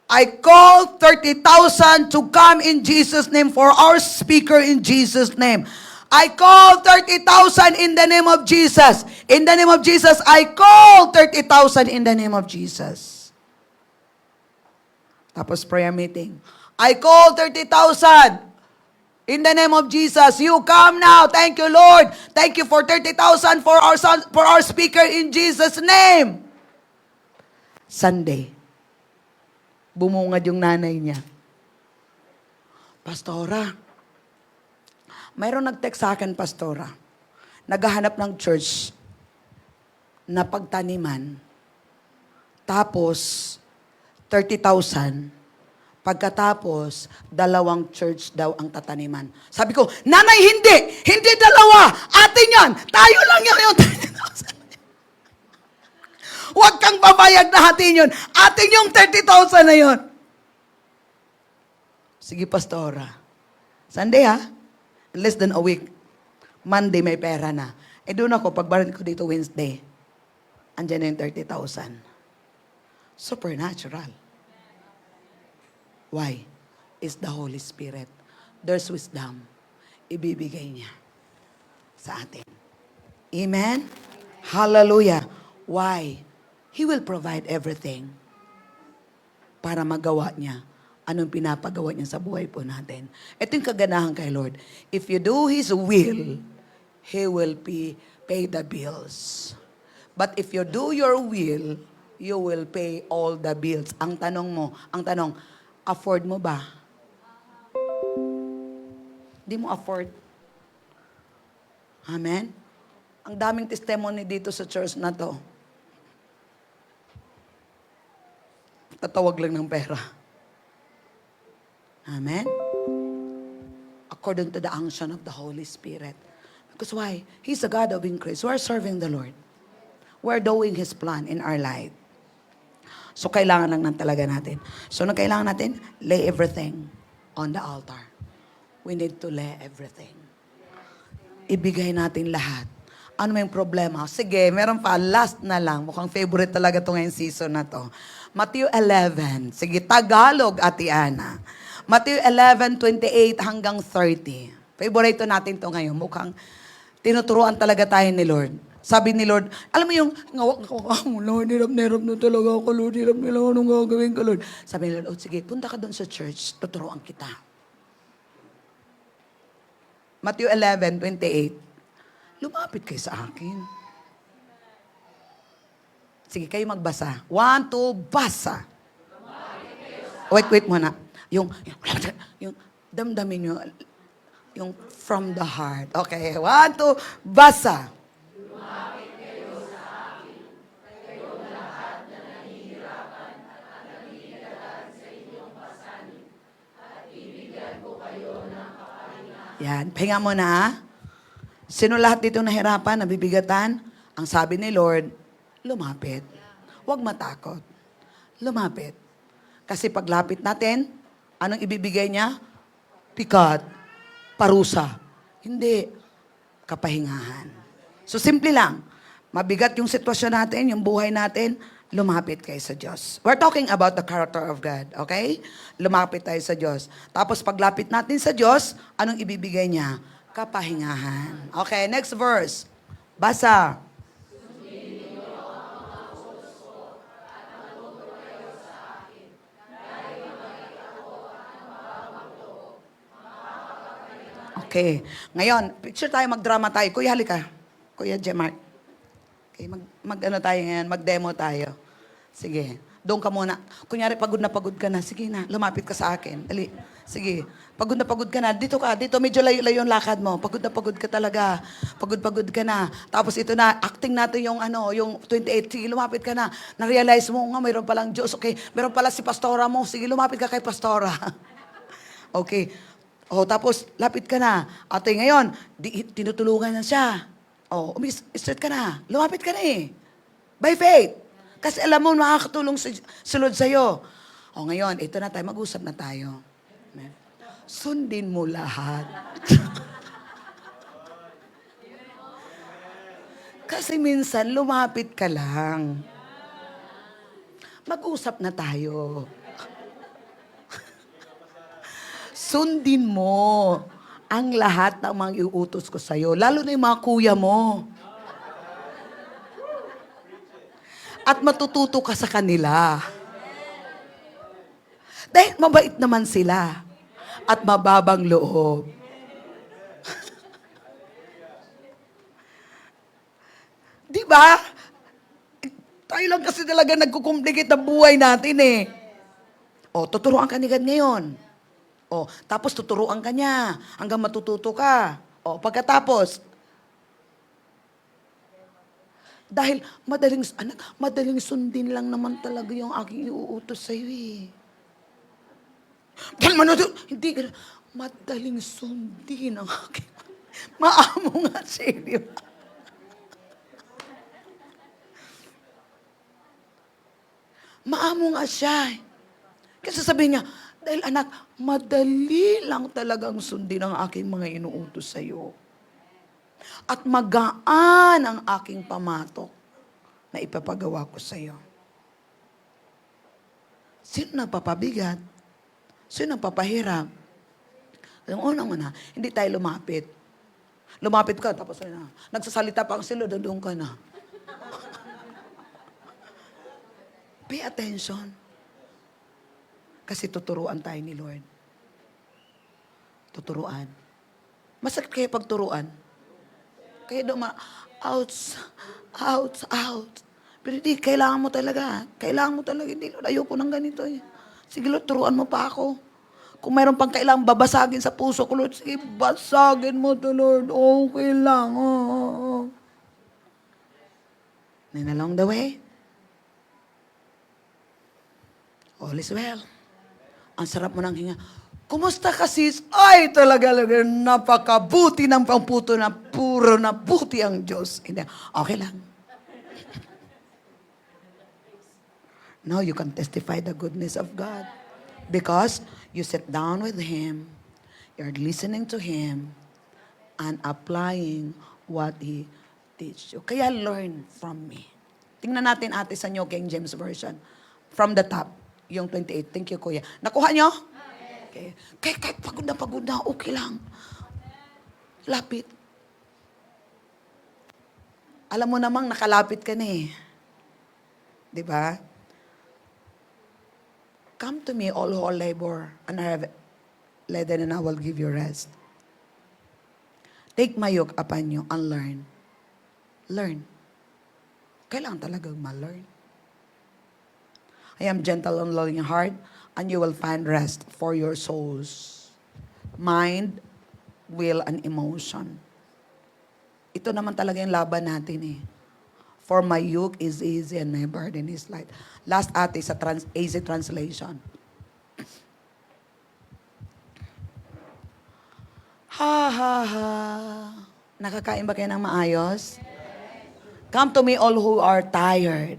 I call 30,000 to come in Jesus' name for our speaker in Jesus' name. I call 30,000 in the name of Jesus. In the name of Jesus, I call 30,000 in the name of Jesus. Tapos prayer meeting. I call 30,000. In the name of Jesus, you come now. Thank you, Lord. Thank you for 30,000 for our son, for our speaker in Jesus' name. Sunday, bumungad yung nanay niya. Pastora, mayroon nag-text sa akin, Pastora. Naghahanap ng church na pagtaniman. Tapos, 30,000. Pagkatapos, 2 church daw ang tataniman. Sabi ko, nanay, hindi! Hindi 2! Atin yan! Tayo lang yung 30,000. Huwag kang babayag na atin yun. Atin yung 30,000 na yun. Sige, Pastora. Sunday, ha? In less than a week. Monday, may pera na. Doon ako, pagbaran ko dito Wednesday. Andiyan na yung 30,000. Supernatural. Why? It's the Holy Spirit. There's wisdom. Ibibigay niya sa atin. Amen? Hallelujah. Why? He will provide everything para magawa niya anong pinapagawa niya sa buhay po natin. Ito yung kaganahan kay Lord. If you do His will, He will pay the bills. But if you do your will, you will pay all the bills. Ang tanong, afford mo ba? Hindi mo afford. Amen? Ang daming testimony dito sa church na to. Tatawag lang ng pera. Amen? According to the unction of the Holy Spirit. Because why? He's a God of increase. We're serving the Lord. We're doing His plan in our life. So, kailangan lang talaga natin. So, kailangan natin? Lay everything on the altar. We need to lay everything. Ibigay natin lahat. Ano may problema? Sige, meron pa. Last na lang. Mukhang favorite talaga ito ngayong season na to. Matthew 11. Sige, Tagalog, Ate Ana. Matthew 11:28 hanggang 30. Favorite natin to ngayon. Mukhang tinuturuan talaga tayo ni Lord. Sabi ni Lord, alam mo yung ngawak ko, Lord, hirap na talaga ako, Lord, hirap na lang, anong gagawin ko, Lord? Sabi ni Lord, sige, punta ka doon sa church, tuturuan kita. Matthew 11:28. Lumapit kayo sa akin. Sige, kayo magbasa. 1, 2, basa. Wait muna. Yung damdamin nyo, yung from the heart. Okay, 1, 2, basa. Lumapit kayo sa akin, kayong lahat na nahihirapan at nabibigatan sa inyong pasanin, at bibigyan ko kayo ng kapahingahan. Yan, pahinga mo na. Sino lahat dito nahirapan, nabibigatan? Ang sabi ni Lord, lumapit. Huwag matakot. Lumapit. Kasi paglapit natin, anong ibibigay niya? Pikat, parusa. Hindi, kapahingahan. So simple lang. Mabigat yung sitwasyon natin, yung buhay natin, lumapit kayo sa Diyos. We're talking about the character of God, okay? Lumapit tayo sa Diyos. Tapos paglapit natin sa Diyos, anong ibibigay niya? Kapahingahan. Okay, next verse. Basa. Okay. Ngayon, picture tayo, magdrama tayo. Kuya, halika. Kuya Jemark. Okay, mag-ano tayo ngayon, mag-demo tayo. Sige, doon ka muna. Kunyari, pagod ka na. Sige na, lumapit ka sa akin. Dali. Sige, pagod ka na. Dito ka, dito, medyo layo-layo yung lakad mo. Pagod ka talaga. Pagod ka na. Tapos ito na, acting natin yung yung 28. Sige, lumapit ka na. Na-realize mo nga, mayroon palang Diyos. Okay, mayroon pala si pastora mo. Sige, lumapit ka kay pastora. Okay. Oh, tapos, lapit ka na. Ate, ngayon, tinutulungan na siya. Oh, straight ka na. Lumapit ka na eh. By faith. Kasi alam mo, makakatulong si Lord sa'yo. O ngayon, ito na tayo, mag-usap na tayo. Amen. Sundin mo lahat. Kasi minsan, lumapit ka lang. Mag-usap na tayo. Sundin mo ang lahat ng mga iuutos ko sa'yo. Lalo na yung mga kuya mo. At matututo ka sa kanila. Dahil mabait naman sila. At mababang loob. Di ba? Tayo lang kasi talaga nagkukumplikate ang buhay natin eh. O, tuturuan ka ni God ngayon. O, tapos tuturuan ka niya hanggang matututo ka. O, pagkatapos, dahil madaling sundin lang naman talaga yung aking iuutos sa'yo eh. Dahil hindi, madaling sundin ang aking, maamo nga siya, di ba? Maamo nga siya. Kasi sabihin niya, dahil anak, madali lang talagang sundin ang aking mga inuutos sa'yo. At magaan ang aking pamatok na ipapagawa ko sa'yo. Sino nagpapabigat? Sino nagpapahirap? Yung unang-una, hindi tayo lumapit. Lumapit ka, tapos nagsasalita pa ang silo, doon ka na. Pay attention. Kasi tuturuan tayo ni Lord. Tuturuan. Masakit kaya pagturuan. Kaya outs, outs, outs. Pero di, kailangan mo talaga. Kailangan mo talaga. Hindi, Lord, ayoko ng ganito eh. Sige, Lord, turuan mo pa ako. Kung mayroon pang kailangang babasagin sa puso ko, Lord, sige, basagin mo to, Lord. Okay lang. Oh. And along the way, all is well. Ang sarap mo ng hinga. Kumusta ka, sis? Ay, talaga, napakabuti ng pamputo na puro na buti ang Diyos. Hindi, okay lang. Now you can testify the goodness of God. Because you sit down with Him, you're listening to Him, and applying what He teach you. Kaya learn from me. Tingnan natin ate sa New King James Version. From the top, yung 28. Thank you, Kuya. Nakuha nyo? Okay. Kahit pagod na, okay lang. Lapit. Alam mo namang nakalapit ka na eh. Di ba? Come to me, all who are labor and are laden, and I will give you rest. Take my yoke upon you and learn. Learn. Kailangan talagang ma-learn. I am gentle and lowly in heart, and you will find rest for your souls. Mind, will, and emotion. Ito naman talaga yung laban natin eh. For my yoke is easy and my burden is light. Last ate sa easy translation. Ha ha ha. Nakakain ba kayo ng maayos? Come to me all who are tired.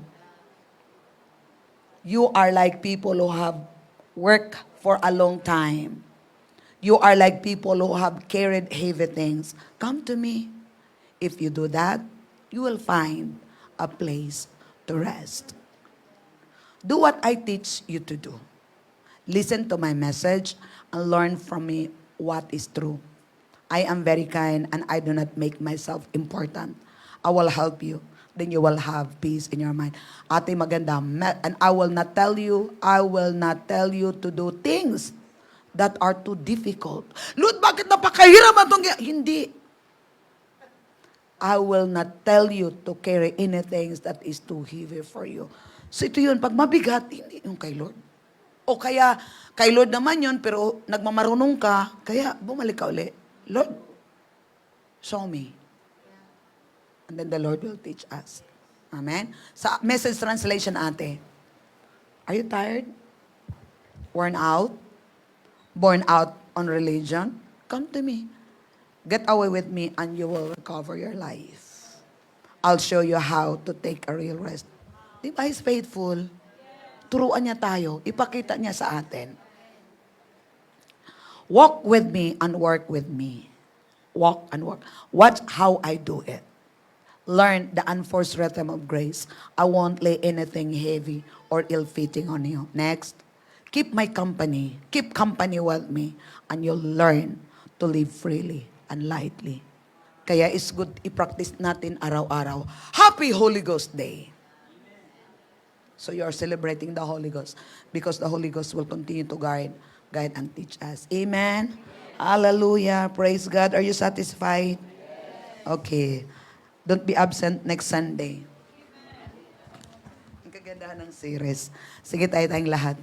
You are like people who have worked for a long time. You are like people who have carried heavy things. Come to me. If you do that, you will find a place to rest. Do what I teach you to do. Listen to my message and learn from me what is true. I am very kind and I do not make myself important. I will help you. Then you will have peace in your mind. Ate, maganda. And I will not tell you to do things that are too difficult. Lord, bakit napakahirap itong... Hindi. I will not tell you to carry anything that is too heavy for you. So ito yun, pag mabigat, hindi yung kay Lord. O kaya, kay Lord naman yun, pero nagmamarunong ka, kaya bumalik ka uli. Lord, show me. And then the Lord will teach us. Amen? Sa message translation ate, are you tired? Worn out? Born out on religion? Come to me. Get away with me and you will recover your life. I'll show you how to take a real rest. Di ba He's faithful? Turuan niya tayo. Ipakita niya sa atin. Walk with me and work with me. Walk and work. Watch how I do it. Learn the unforced rhythm of grace. I won't lay anything heavy or ill-fitting on you. Next. Keep my company. Keep company with me and you'll learn to live freely and lightly. Kaya it's good i-practice natin araw-araw. Happy Holy Ghost Day! So you are celebrating the Holy Ghost because the Holy Ghost will continue to guide and teach us. Amen? Hallelujah. Praise God. Are you satisfied? Okay. Don't be absent next Sunday. Ang kagandahan ng series. Sige tayo tayong lahat.